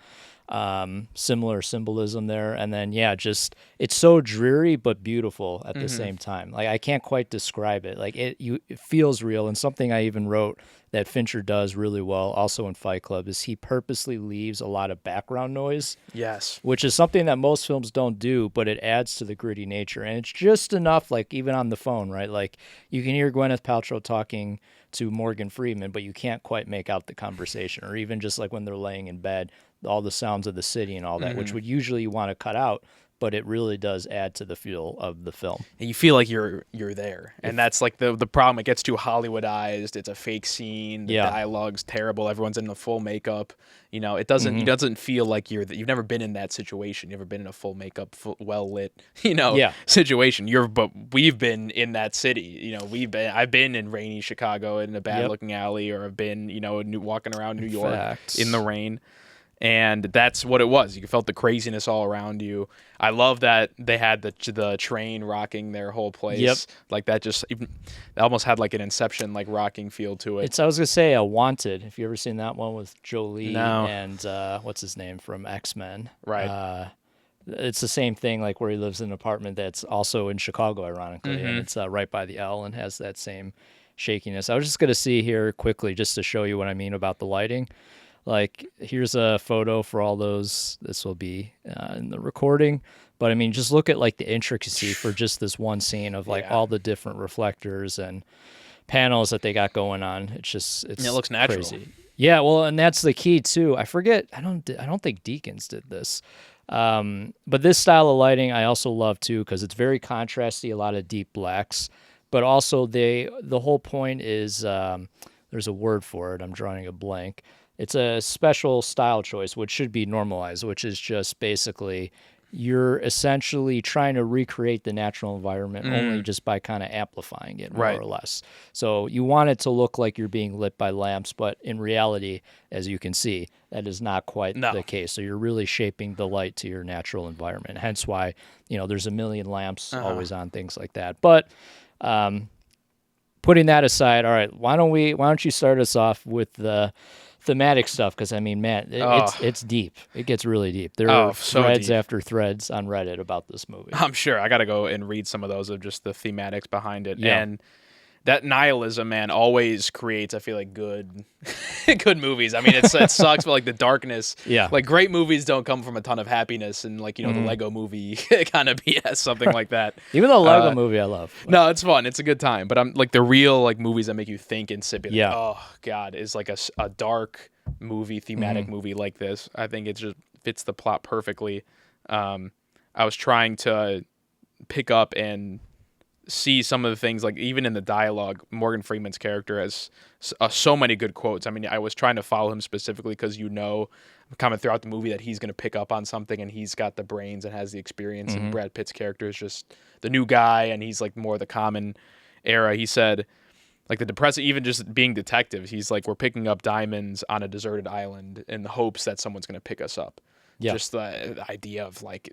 similar symbolism there. And then, just, it's so dreary, but beautiful at the same time. Like I can't quite describe it. Like it feels real. And something I even wrote that Fincher does really well also in Fight Club is he purposely leaves a lot of background noise. Yes. Which is something that most films don't do, but it adds to the gritty nature. And it's just enough, like even on the phone, right? Like you can hear Gwyneth Paltrow talking to Morgan Freeman, but you can't quite make out the conversation. Or even just like when they're laying in bed, all the sounds of the city and all that, which would usually you want to cut out, but it really does add to the feel of the film. And you feel like you're there. And that's like the problem. It gets too Hollywoodized. It's a fake scene. The dialogue's terrible. Everyone's in the full makeup. You know, it doesn't feel like you've never been in that situation. You've never been in a full makeup, well lit, situation. But we've been in that city. You know, I've been in rainy Chicago in a bad looking alley, or I've been, walking around New York in the rain. And that's what it was. You felt the craziness all around you. I love that they had the train rocking their whole place. Like that that almost had like an Inception like rocking feel to it. I was gonna say Wanted. Have you ever seen that one with Jolie and what's his name from X-Men? Right. It's the same thing, like where he lives in an apartment that's also in Chicago, ironically, and it's right by the L and has that same shakiness. I was just gonna see here quickly just to show you what I mean about the lighting. Like, here's a photo for all those. This will be in the recording. But, I mean, just look at, like, the intricacy for just this one scene of, like, all the different reflectors and panels that they got going on. It's just, it looks natural. Crazy. Yeah, well, and that's the key, too. I forget, I don't think Deakins did this. But this style of lighting I also love, too, because it's very contrasty, a lot of deep blacks. But also, the whole point is, there's a word for it. I'm drawing a blank. It's a special style choice, which should be normalized, which is just basically you're essentially trying to recreate the natural environment only just by kind of amplifying it more or less. So you want it to look like you're being lit by lamps, but in reality, as you can see, that is not quite the case. So you're really shaping the light to your natural environment. Hence why, there's a million lamps always on, things like that. But putting that aside, all right, why don't you start us off with the thematic stuff, because I mean, man, it's deep. It gets really deep. There are threads after threads on Reddit about this movie. I'm sure. I got to go and read some of those of just the thematics behind it. And that nihilism, man, always creates, I feel like, good movies. I mean, it sucks, but like the darkness. Yeah. Like great movies don't come from a ton of happiness, and like, the Lego movie kind of BS, something like that. Even the Lego movie I love. No, it's fun. It's a good time. But I'm like the real like movies that make you think and sit. Like, oh God, is like a dark movie, thematic movie like this. I think it just fits the plot perfectly. I was trying to pick up and see some of the things, like even in the dialogue, Morgan Freeman's character has so many good quotes. I mean, I was trying to follow him specifically because kind of throughout the movie that he's going to pick up on something, and he's got the brains and has the experience, and Brad Pitt's character is just the new guy, and he's like more the common era. He said, like the depressive, even just being detectives, he's like, we're picking up diamonds on a deserted island in the hopes that someone's going to pick us up. Yeah. Just the idea of like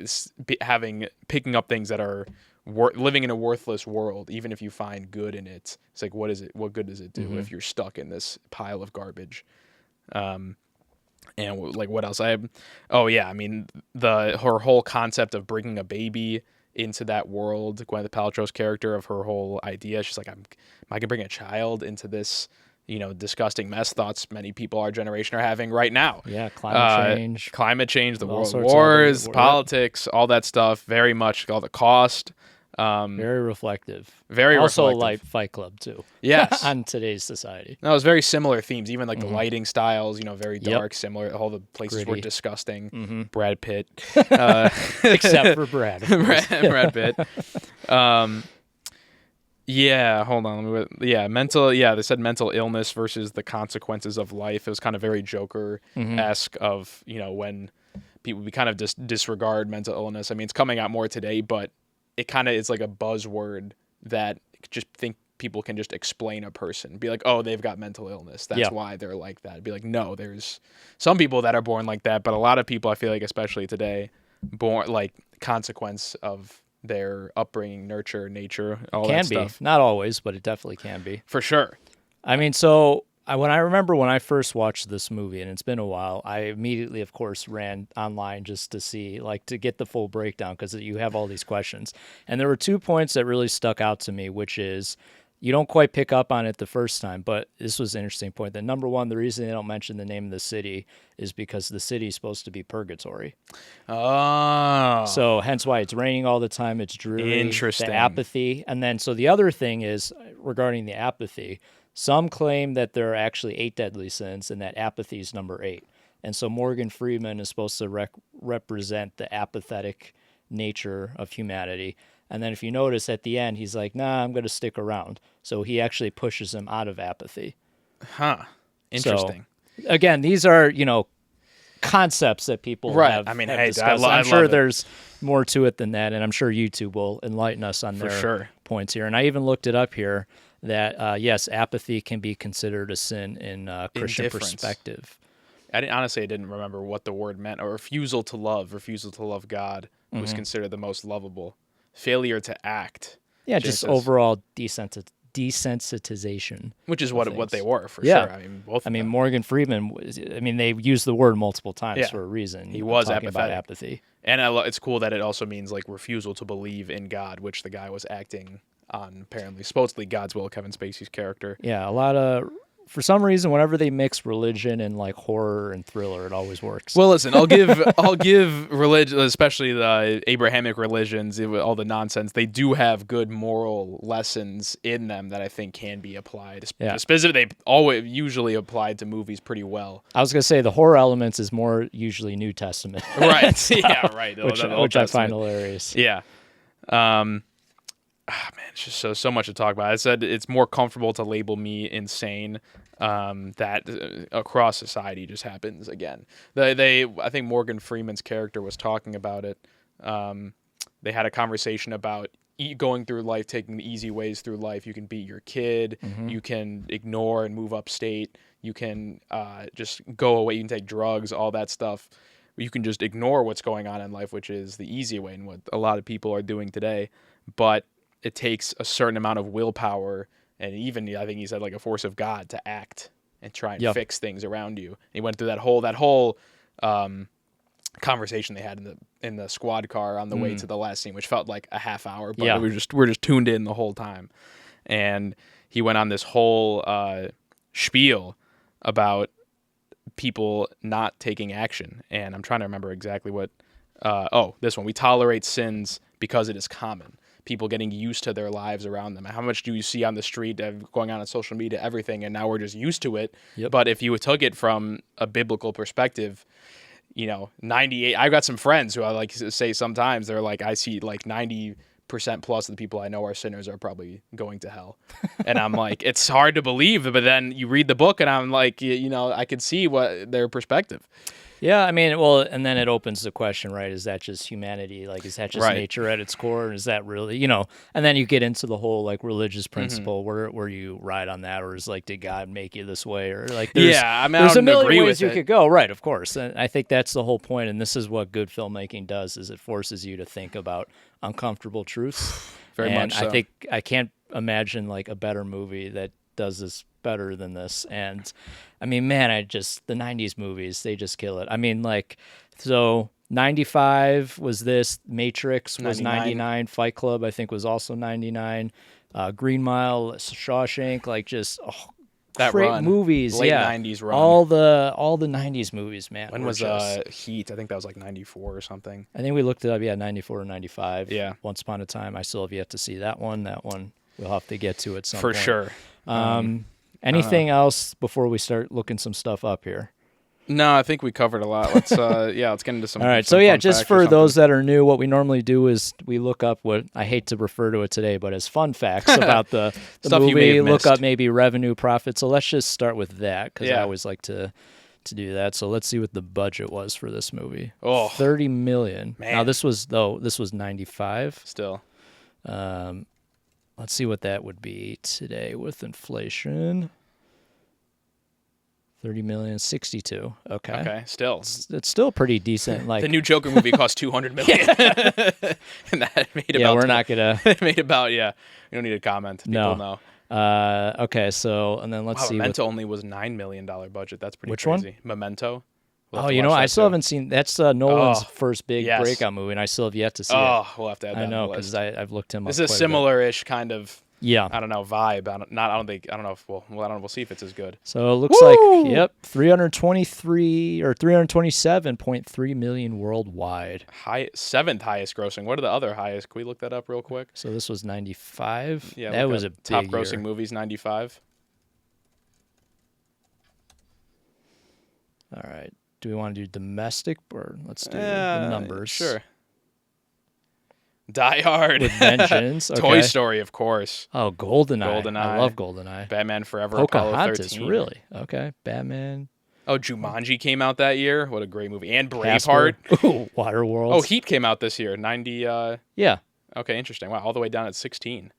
picking up things that are living in a worthless world, even if you find good in it. It's like, what is it? What good does it do if you're stuck in this pile of garbage? And like what else? I mean her whole concept of bringing a baby into that world. Gwyneth Paltrow's character, of her whole idea, she's like, am I gonna bring a child into this, disgusting mess thoughts many people our generation are having right now? Yeah, climate change, the world wars, politics, all that stuff. Very much all the cost. Very reflective. Also like Fight Club too. Yes. On today's society. No, it was very similar themes, even like the lighting styles, very dark, similar. All the places were disgusting. Brad Pitt. Except for Brad. Brad Pitt. Yeah, hold on. They said mental illness versus the consequences of life. It was kind of very Joker-esque of, when people, we kind of disregard mental illness. I mean, it's coming out more today, but it kind of is like a buzzword that just think people can just explain a person. Be like, oh, they've got mental illness. That's why they're like that. Be like, no, there's some people that are born like that, but a lot of people, I feel like, especially today, born like consequence of their upbringing, nurture, nature, all that stuff. Not always, but it definitely can be. For sure. I mean, so when I first watched this movie, and it's been a while, I immediately, of course, ran online just to see, like, to get the full breakdown, because you have all these questions. And there were 2 points that really stuck out to me, which is, you don't quite pick up on it the first time, but this was an interesting point. That number one, the reason they don't mention the name of the city is because the city is supposed to be purgatory. Oh. So hence why it's raining all the time. It's dreary. Interesting. The apathy. And then, so the other thing is, regarding the apathy, some claim that there are actually 8 deadly sins and that apathy is number 8. And so Morgan Freeman is supposed to represent the apathetic nature of humanity. And then if you notice at the end, he's like, nah, I'm going to stick around. So he actually pushes him out of apathy. Huh. Interesting. So, again, these are, concepts that people have, I mean, have hey, discussed. I'm sure there's more to it than that. And I'm sure YouTube will enlighten us on their points here. And I even looked it up here that, yes, apathy can be considered a sin in Christian perspective. I didn't remember what the word meant. Or refusal to love God was considered the most lovable. Failure to act. Yeah, just overall desensitization. Which is what they were, for sure. I mean, both. Morgan Freeman, they used the word multiple times for a reason. He was talking apathetic. About apathy. And it's cool that it also means like refusal to believe in God, which the guy was acting on, apparently, supposedly God's will, Kevin Spacey's character. Yeah, a lot of... For some reason, whenever they mix religion and like horror and thriller, it always works. Well, listen, I'll give religion, especially the Abrahamic religions, all the nonsense. They do have good moral lessons in them that I think can be applied. Specifically, they usually applied to movies pretty well. I was gonna say the horror elements is more usually New Testament, right? Yeah, right. Which I find hilarious. Yeah. Man, it's just so much to talk about. I said it's more comfortable to label me insane. That across society just happens again. I think Morgan Freeman's character was talking about it. They had a conversation about going through life, taking the easy ways through life. You can beat your kid. You can ignore and move upstate. You can just go away. You can take drugs, all that stuff. You can just ignore what's going on in life, which is the easy way and what a lot of people are doing today. But it takes a certain amount of willpower and even, I think he said, like a force of God to act and try and fix things around you. And he went through that whole conversation they had in the squad car on the way to the last scene, which felt like a half hour, but we're just tuned in the whole time. And he went on this whole spiel about people not taking action. And I'm trying to remember exactly what. This one. We tolerate sins because it is common. People getting used to their lives around them. How much do you see on the street going on social media, everything, and now we're just used to it. But if you took it from a biblical perspective, 98, I've got some friends who I like to say sometimes, they're like, I see like 90% plus of the people I know are sinners are probably going to hell. And I'm like, it's hard to believe, but then you read the book and I'm like, I could see what their perspective. Yeah, and then it opens the question, right? Is that just humanity? Like, is that just nature at its core? Or is that really, and then you get into the whole, like, religious principle where you ride on that, or is, like, did God make you this way? Or, like, there's a million ways you could go. Right, of course. And I think that's the whole point, and this is what good filmmaking does, is it forces you to think about uncomfortable truths. Very much so. I think I can't imagine, like, a better movie that does this better than this. And I mean, man, the 90s movies, they just kill it. I mean, like, so 95 was this, Matrix was 99, Fight Club I think was also 99, Green Mile, Shawshank, like just that great run, movies, late 90s run. All the 90s movies, man. When was Heat? I think that was like 94 or something. I think we looked it up, 94 or 95. Yeah. Once Upon a Time. I still have yet to see that one. That one we'll have to get to at some For point. sure. Anything else before we start looking some stuff up here? No, I think we covered a lot. Let's let's get into some. All right, some so fun just facts for or those that are new, what we normally do is we look up what I hate to refer to it today, but as fun facts about the Stuff you may movie. have Look up missed. maybe revenue, profit. So let's just start with that because I Yeah. always like to do that. So let's see what the budget was for this movie. Oh, $30 million. man. Now this was 95. Still. Let's see what that would be today with inflation. 30 million, 62. Okay. Okay, still. It's still pretty decent. Like the new Joker movie cost $200 million. And that made about. Yeah, we're not gonna. It made about. Yeah, you don't need to comment. People No. know. Okay, so and then let's Wow, see. Memento only was $9 million budget. That's pretty Which one? crazy. Memento. We'll have Oh, to you know, watch I that still too. haven't seen. That's Nolan's Oh, first big yes. breakout movie, and I still have yet to see it. Oh, we'll have to add that. I know on the because list. I've looked him up. This is a quite bit. similar-ish kind of. Yeah. I don't know vibe. I don't know if I don't know. We'll see if it's as good. So it looks like 323 or 327.3 million worldwide. Seventh highest grossing. What are the other highest? Can we look that up real quick? So this was 95. Yeah, that look was up a big top grossing year. movies 95. All right. Do we want to do domestic or let's do the numbers? Sure. Die Hard. With Vengeance. Okay. Toy Story, of course. Oh, GoldenEye. GoldenEye. I love GoldenEye. Batman Forever. Apollo Pocahontas, 13. really? Okay. Batman. Oh, Jumanji came out that year. What a great movie. And Casper. Braveheart. Ooh, Waterworld. Oh, Heat came out this year. 90. Yeah. Okay, interesting. Wow, all the way down at 16.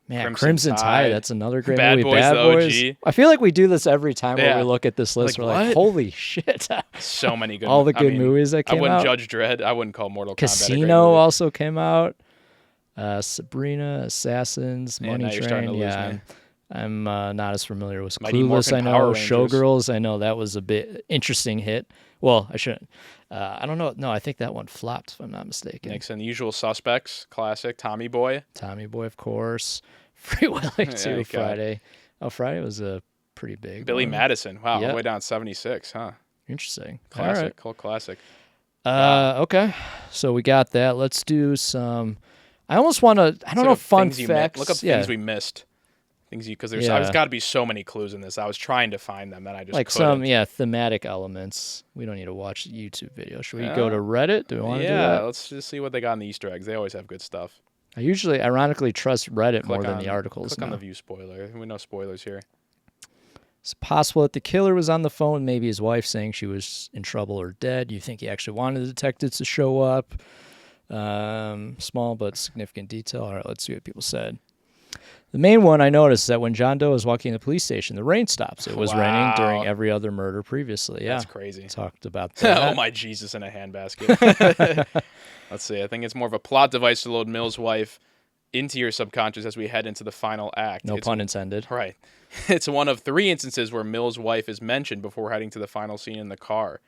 Man, Crimson Tide. That's another great Bad movie. Boys, Bad the Boys. OG. I feel like we do this every time Yeah. when we look at this list. Like, We're like, what? holy shit. So many good All the I good mean, movies that came I wouldn't out. judge Dredd. I wouldn't call Mortal Kombat a great Casino movie. also came out. Sabrina, Assassins, Yeah, Money now you're starting Train. to lose Yeah, me. I'm not as familiar with Mighty Clueless. Morphin I know Power Rangers. Showgirls. I know that was a bit interesting hit. Well, I shouldn't. I don't know. No, I think that one flopped, if I'm not mistaken. Nixon, The Usual Suspects, classic. Tommy Boy. Tommy Boy, of course. Free Willy Yeah, too. you got it. Friday. Oh, Friday was a pretty big. Billy one. Madison. Wow, all Yep. the way down at 76, huh? Interesting. Classic, All right. cult classic. Okay. So we got that. Let's do some. I almost want to. I don't know. Fun facts. Look up yeah. things we missed. Things because there's Yeah. got to be so many clues in this. I was trying to find them, and I just like couldn't. some thematic elements. We don't need to watch the YouTube video. Should we go to Reddit? Do we want to do Yeah, that? let's just see what they got in the Easter eggs. They always have good stuff. I usually, ironically, trust Reddit more Click than on- the articles. Click on now. the view spoiler. We know spoilers here. It's possible that the killer was on the phone, maybe his wife saying she was in trouble or dead. You think he actually wanted the detectives to show up? Small but significant detail. All right, let's see what people said. The main one I noticed is that when John Doe is walking in the police station, the rain stops. It was raining during every other murder previously. Yeah, That's crazy. Talked about that. Oh my Jesus in a handbasket. Let's see. I think it's more of a plot device to load Mill's wife into your subconscious as we head into the final act. No pun intended. Right. It's one of 3 instances where Mill's wife is mentioned before heading to the final scene in the car.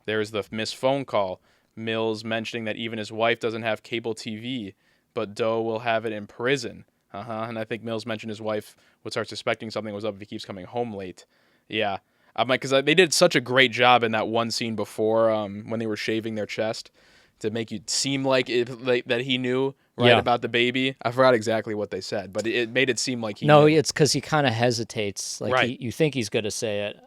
There's the missed phone call. Mills mentioning that even his wife doesn't have cable TV, but Doe will have it in prison. And I think Mills mentioned his wife would start suspecting something was up if he keeps coming home late. Yeah. I'm like, because they did such a great job in that one scene before when they were shaving their chest to make you seem like that he knew about the baby. I forgot exactly what they said, but it made it seem like he knew. It's because he kind of hesitates. Like Right. you think he's going to say it,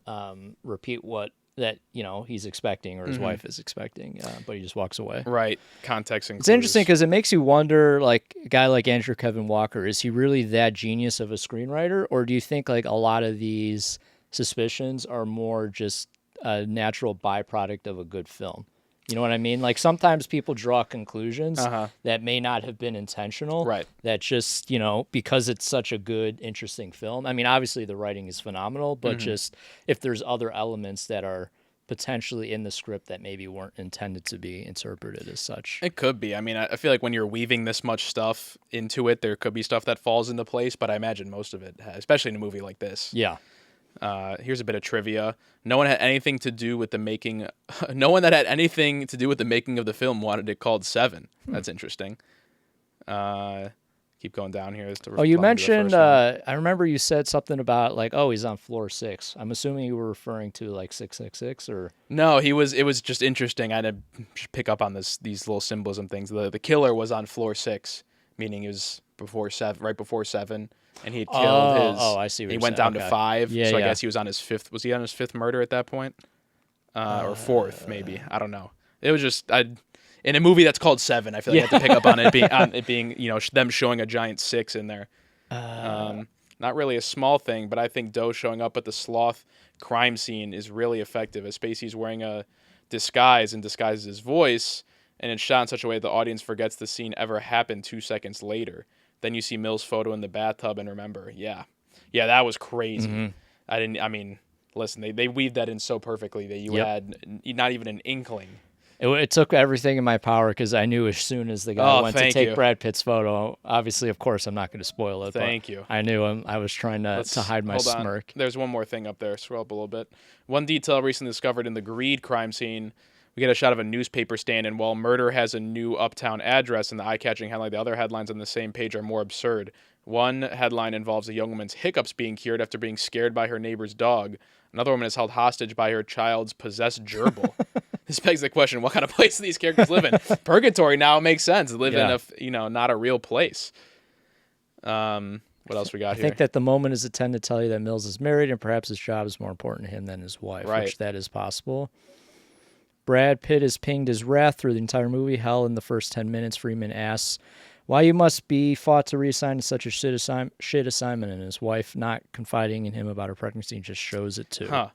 repeat what that he's expecting or his Mhm. wife is expecting, but he just walks away. Right. Context and It's interesting because it makes you wonder, like a guy like Andrew Kevin Walker, is he really that genius of a screenwriter, or do you think like a lot of these suspicions are more just a natural byproduct of a good film? You know what I mean? Like sometimes people draw conclusions that may not have been intentional. Right. That just, because it's such a good, interesting film. I mean, obviously the writing is phenomenal, but just if there's other elements that are potentially in the script that maybe weren't intended to be interpreted as such. It could be. I mean, I feel like when you're weaving this much stuff into it, there could be stuff that falls into place, but I imagine most of it has, especially in a movie like this. Yeah. Here's a bit of trivia. No one had anything to do with the making. No one that had anything to do with the making of the film wanted it called Seven. That's interesting. Keep going down here. You mentioned. I remember you said something about like, oh, he's on floor 6. I'm assuming you were referring to like 666 or. No, he was. It was just interesting. I had to pick up on these little symbolism things. The killer was on floor 6, meaning he was before 7, right before 7. And he had killed his. Oh, I see. He went down to 5. Yeah, so I guess he was on his 5th. Was he on his 5th murder at that point? Or 4th, maybe. I don't know. It was just in a movie that's called Seven. I feel like I have to pick up on it being them showing a giant 6 in there. Not really a small thing, but I think Doe showing up at the sloth crime scene is really effective. As Spacey's wearing a disguise and disguises his voice, and it's shot in such a way the audience forgets the scene ever happened 2 seconds later. Then you see Mills' photo in the bathtub and remember, yeah, that was crazy. Mm-hmm. Listen, they weaved that in so perfectly that you had not even an inkling. It took everything in my power because I knew as soon as the guy went to take you. Brad Pitt's photo, obviously, of course, I'm not going to spoil it. Thank you. I knew him. I was trying to hide my smirk. There's one more thing up there. Scroll up a little bit. One detail recently discovered in the Greed crime scene. We get a shot of a newspaper stand, and while murder has a new uptown address and the eye-catching headline, the other headlines on the same page are more absurd. One headline involves a young woman's hiccups being cured after being scared by her neighbor's dog. Another woman is held hostage by her child's possessed gerbil. This begs the question, what kind of place do these characters live in? Purgatory now makes sense. They live in not a real place. What else we got here? I think that the moment is intended to tell you that Mills is married and perhaps his job is more important to him than his wife, which that is possible. Brad Pitt has pinged his wrath through the entire movie. Hell, in the first 10 minutes, Freeman asks why you must be fought to reassign to such a shit assignment, and his wife not confiding in him about her pregnancy just shows it too. Huh.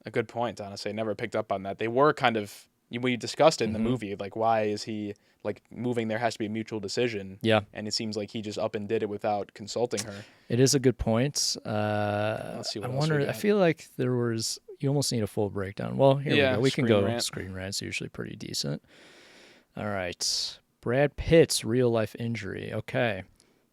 A good point, honestly. I never picked up on that. They were kind of, we discussed it in the movie, like why is he like moving? There has to be a mutual decision. Yeah. And it seems like he just up and did it without consulting her. It is a good point. Let's see what I else wonder, we got. I feel like there was, you almost need a full breakdown. Well, here we go. We can go. Rant. Screen Rant's usually pretty decent. All right. Brad Pitt's real-life injury. Okay.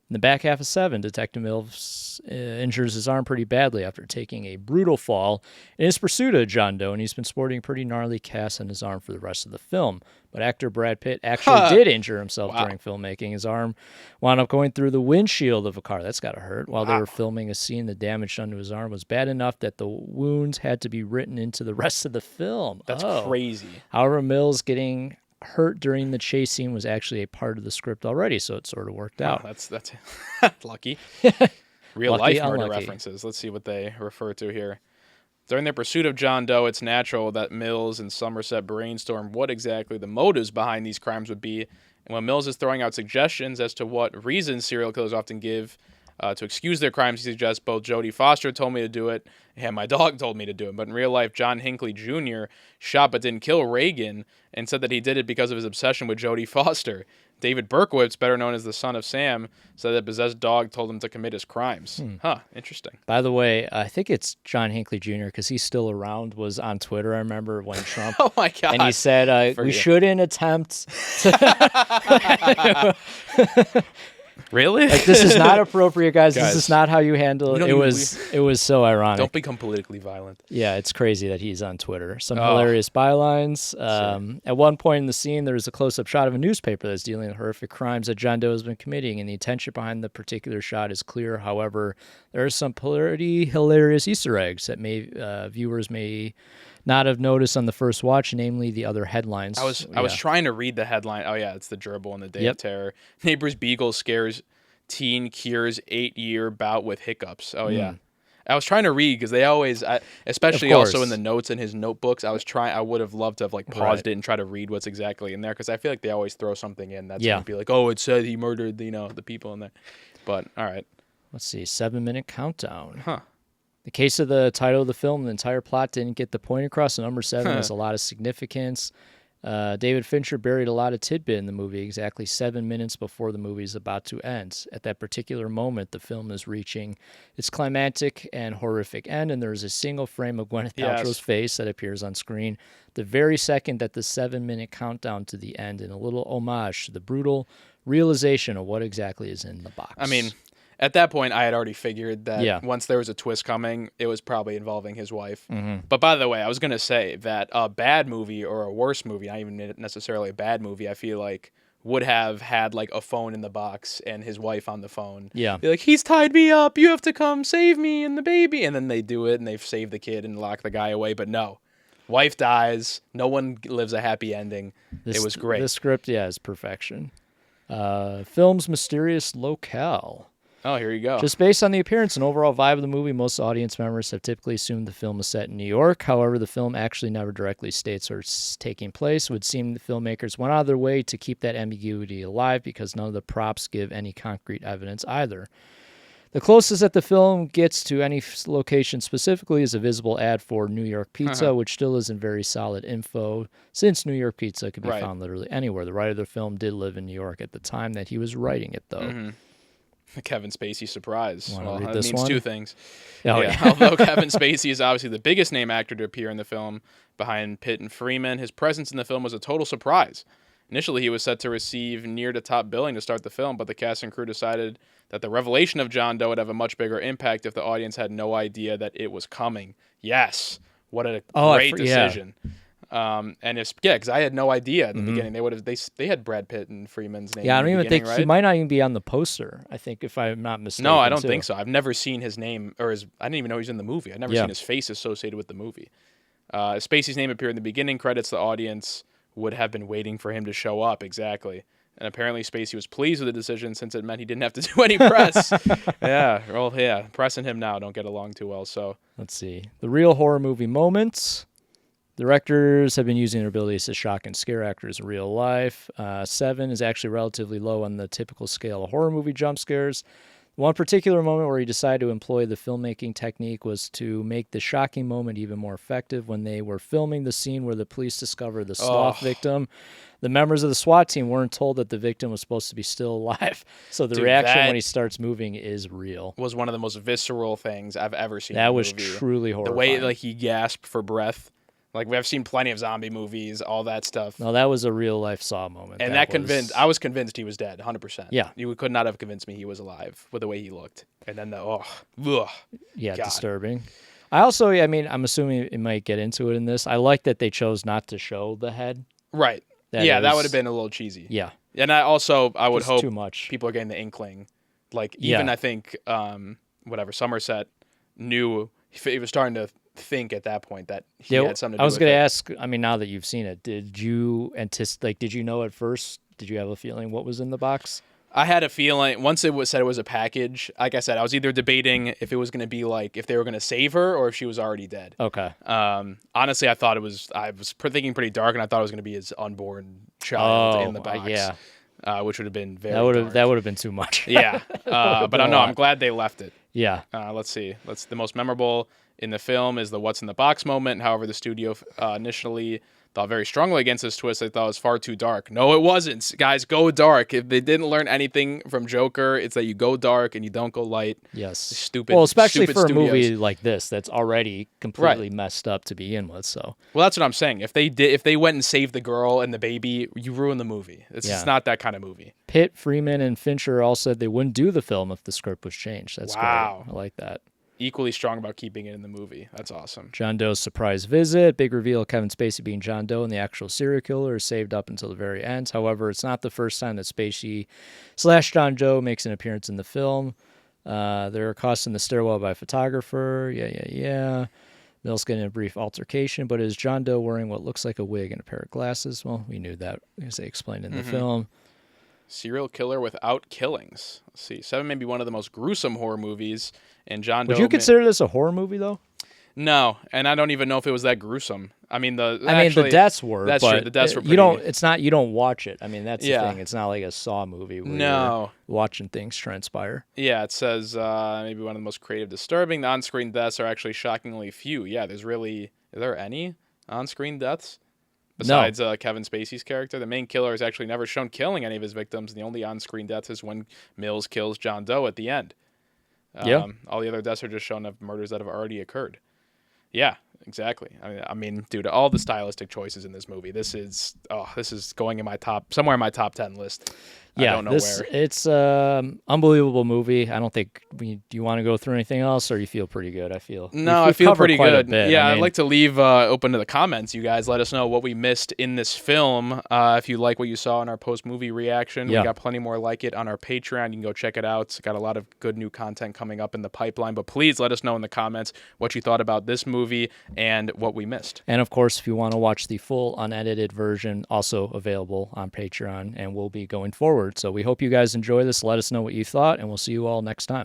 In the back half of 7, Detective Mills injures his arm pretty badly after taking a brutal fall in his pursuit of John Doe, and he's been sporting a pretty gnarly cast on his arm for the rest of the film. But actor Brad Pitt actually did injure himself during filmmaking. His arm wound up going through the windshield of a car. That's got to hurt. While they were filming a scene, the damage done to his arm was bad enough that the wounds had to be written into the rest of the film. That's crazy. However, Mills getting hurt during the chase scene was actually a part of the script already, so it sort of worked out. That's lucky. Real life murder references. Let's see what they refer to here. During their pursuit of John Doe, it's natural that Mills and Somerset brainstorm what exactly the motives behind these crimes would be. And when Mills is throwing out suggestions as to what reasons serial killers often give to excuse their crimes, he suggests both Jodie Foster told me to do it and my dog told me to do it. But in real life, John Hinckley Jr. shot but didn't kill Reagan and said that he did it because of his obsession with Jodie Foster. David Berkowitz, better known as the son of Sam, said that a possessed dog told him to commit his crimes. Interesting. By the way, I think it's John Hinckley Jr., because he's still around, was on Twitter, I remember, when Trump... Oh, my God. And he said, we shouldn't attempt to... Really? Like, this is not appropriate, guys. This is not how you handle it. It was so ironic. Don't become politically violent. Yeah, it's crazy that he's on Twitter. Some hilarious bylines. At one point in the scene, there is a close-up shot of a newspaper that's dealing with horrific crimes that John Doe has been committing, and the intention behind the particular shot is clear. However, there are some pretty hilarious Easter eggs that viewers may not have noticed on the first watch, namely the other headlines. I was trying to read the headline. Oh, yeah, it's the gerbil and the Day of Terror. Neighbor's beagle scares teen cures 8-year bout with hiccups. Oh, yeah. I was trying to read because they always, especially also in the notes in his notebooks, I would have loved to have like paused it and try to read what's exactly in there, because I feel like they always throw something in that's going to be like, oh, it said he murdered the people in there. But, all right. Let's see, 7-minute countdown. The case of the title of the film, the entire plot didn't get the point across. The number 7 has a lot of significance. David Fincher buried a lot of tidbit in the movie exactly 7 minutes before the movie is about to end. At that particular moment, the film is reaching its climactic and horrific end, and there is a single frame of Gwyneth Paltrow's face that appears on screen the very second that the 7-minute countdown to the end, in a little homage to the brutal realization of what exactly is in the box. I mean, at that point, I had already figured that Yeah. once there was a twist coming, it was probably involving his wife. Mhm. But by the way, I was going to say that a bad movie or a worse movie, not even necessarily a bad movie, I feel like would have had like a phone in the box and his wife on the phone. Yeah. Be like, he's tied me up. You have to come save me and the baby. And then they do it and they've saved the kid and lock the guy away. But no, wife dies. No one lives a happy ending. It was great. The script, is perfection. Film's mysterious locale. Oh, here you go. Just based on the appearance and overall vibe of the movie, most audience members have typically assumed the film is set in New York. However, the film actually never directly states where it's taking place. It would seem the filmmakers went out of their way to keep that ambiguity alive because none of the props give any concrete evidence either. The closest that the film gets to any location specifically is a visible ad for New York Pizza, which still isn't very solid info, since New York Pizza could be found literally anywhere. The writer of the film did live in New York at the time that he was writing it, though. Mm-hmm. Kevin Spacey surprise. Well, read that this means one? two things. Oh, yeah. Although Kevin Spacey is obviously the biggest name actor to appear in the film behind Pitt and Freeman, his presence in the film was a total surprise. Initially, he was set to receive near to top billing to start the film, but the cast and crew decided that the revelation of John Doe would have a much bigger impact if the audience had no idea that it was coming. Yes, what a great decision. And it's because I had no idea at the beginning. They had Brad Pitt and Freeman's name. Yeah, I don't even think right? he might not even be on the poster. I think if I'm not mistaken. No, I don't think so. I've never seen his name I didn't even know he's in the movie. I've never seen his face associated with the movie. Spacey's name appeared in the beginning credits. The audience would have been waiting for him to show up. Exactly. And apparently Spacey was pleased with the decision since it meant he didn't have to do any press. Press and him now don't get along too well. So let's see. The real horror movie moments. Directors have been using their abilities to shock and scare actors in real life. 7 is actually relatively low on the typical scale of horror movie jump scares. One particular moment where he decided to employ the filmmaking technique was to make the shocking moment even more effective. When they were filming the scene where the police discover the sloth victim, the members of the SWAT team weren't told that the victim was supposed to be still alive. So the reaction when he starts moving is real. Was one of the most visceral things I've ever seen. That in a was movie. truly horrifying. The way he gasped for breath. Like, we've seen plenty of zombie movies, all that stuff. No, that was a real-life Saw moment. And I was convinced he was dead, 100%. Yeah. You could not have convinced me he was alive with the way he looked. And then disturbing. I also, I'm assuming it might get into it in this. I like that they chose not to show the head. Right. That would have been a little cheesy. Yeah. And I would hope too much. People are getting the inkling. Like, even I think, Somerset knew, he was starting to think at that point that he had something to do with it. I was going to ask, now that you've seen it, did you anticipate, did you know at first, did you have a feeling what was in the box? I had a feeling, once it was said it was a package, like I said, I was either debating if it was going to be like, if they were going to save her or if she was already dead. Okay. Honestly, I was thinking pretty dark, and I thought it was going to be his unborn child in the box. Yeah. Which would have been very That would have been too much. Yeah. But I'm glad they left it. Yeah. Let's see. The most memorable in the film is the what's in the box moment. However, the studio initially thought very strongly against this twist. They thought it was far too dark. No, it wasn't. Guys, go dark. If they didn't learn anything from Joker, it's that you go dark and you don't go light. Yes. Stupid. Well, especially stupid for studios. a movie like this that's already completely messed up to begin with. So. Well, that's what I'm saying. If they went and saved the girl and the baby, you ruin the movie. It's just not that kind of movie. Pitt, Freeman, and Fincher all said they wouldn't do the film if the script was changed. That's great. I like that. Equally strong about keeping it in the movie. That's awesome. John Doe's surprise visit. Big reveal of Kevin Spacey being John Doe and the actual serial killer is saved up until the very end. However, it's not the first time that Spacey / John Doe makes an appearance in the film. They're accosted in the stairwell by a photographer. Yeah. Mills getting a brief altercation, but is John Doe wearing what looks like a wig and a pair of glasses? Well, we knew that, as they explained in the film. Serial killer without killings. Let's see. 7 may be one of the most gruesome horror movies. And John Doe. Would you consider this a horror movie, though? No, and I don't even know if it was that gruesome. The deaths were. That's true. The deaths were pretty. You don't watch it. That's the thing. It's not like a Saw movie where you're watching things transpire. Yeah, it says maybe one of the most creative, disturbing. The on-screen deaths are actually shockingly few. Yeah, is there any on-screen deaths? Besides Kevin Spacey's character, the main killer is actually never shown killing any of his victims. And the only on-screen death is when Mills kills John Doe at the end. All the other deaths are just shown of murders that have already occurred. Yeah, exactly. I mean, dude, all the stylistic choices in this movie. This is going in somewhere in my top 10 list. Yeah, I don't know where. It's unbelievable movie. I don't think do you want to go through anything else, or you feel pretty good? I feel I feel pretty good. Yeah, I'd like to leave open to the comments. You guys, let us know what we missed in this film. If you like what you saw in our post movie reaction, we got plenty more like it on our Patreon. You can go check it out. It's got a lot of good new content coming up in the pipeline. But please let us know in the comments what you thought about this movie and what we missed. And of course, if you want to watch the full unedited version, also available on Patreon, and will be going forward. So we hope you guys enjoy this. Let us know what you thought, and we'll see you all next time.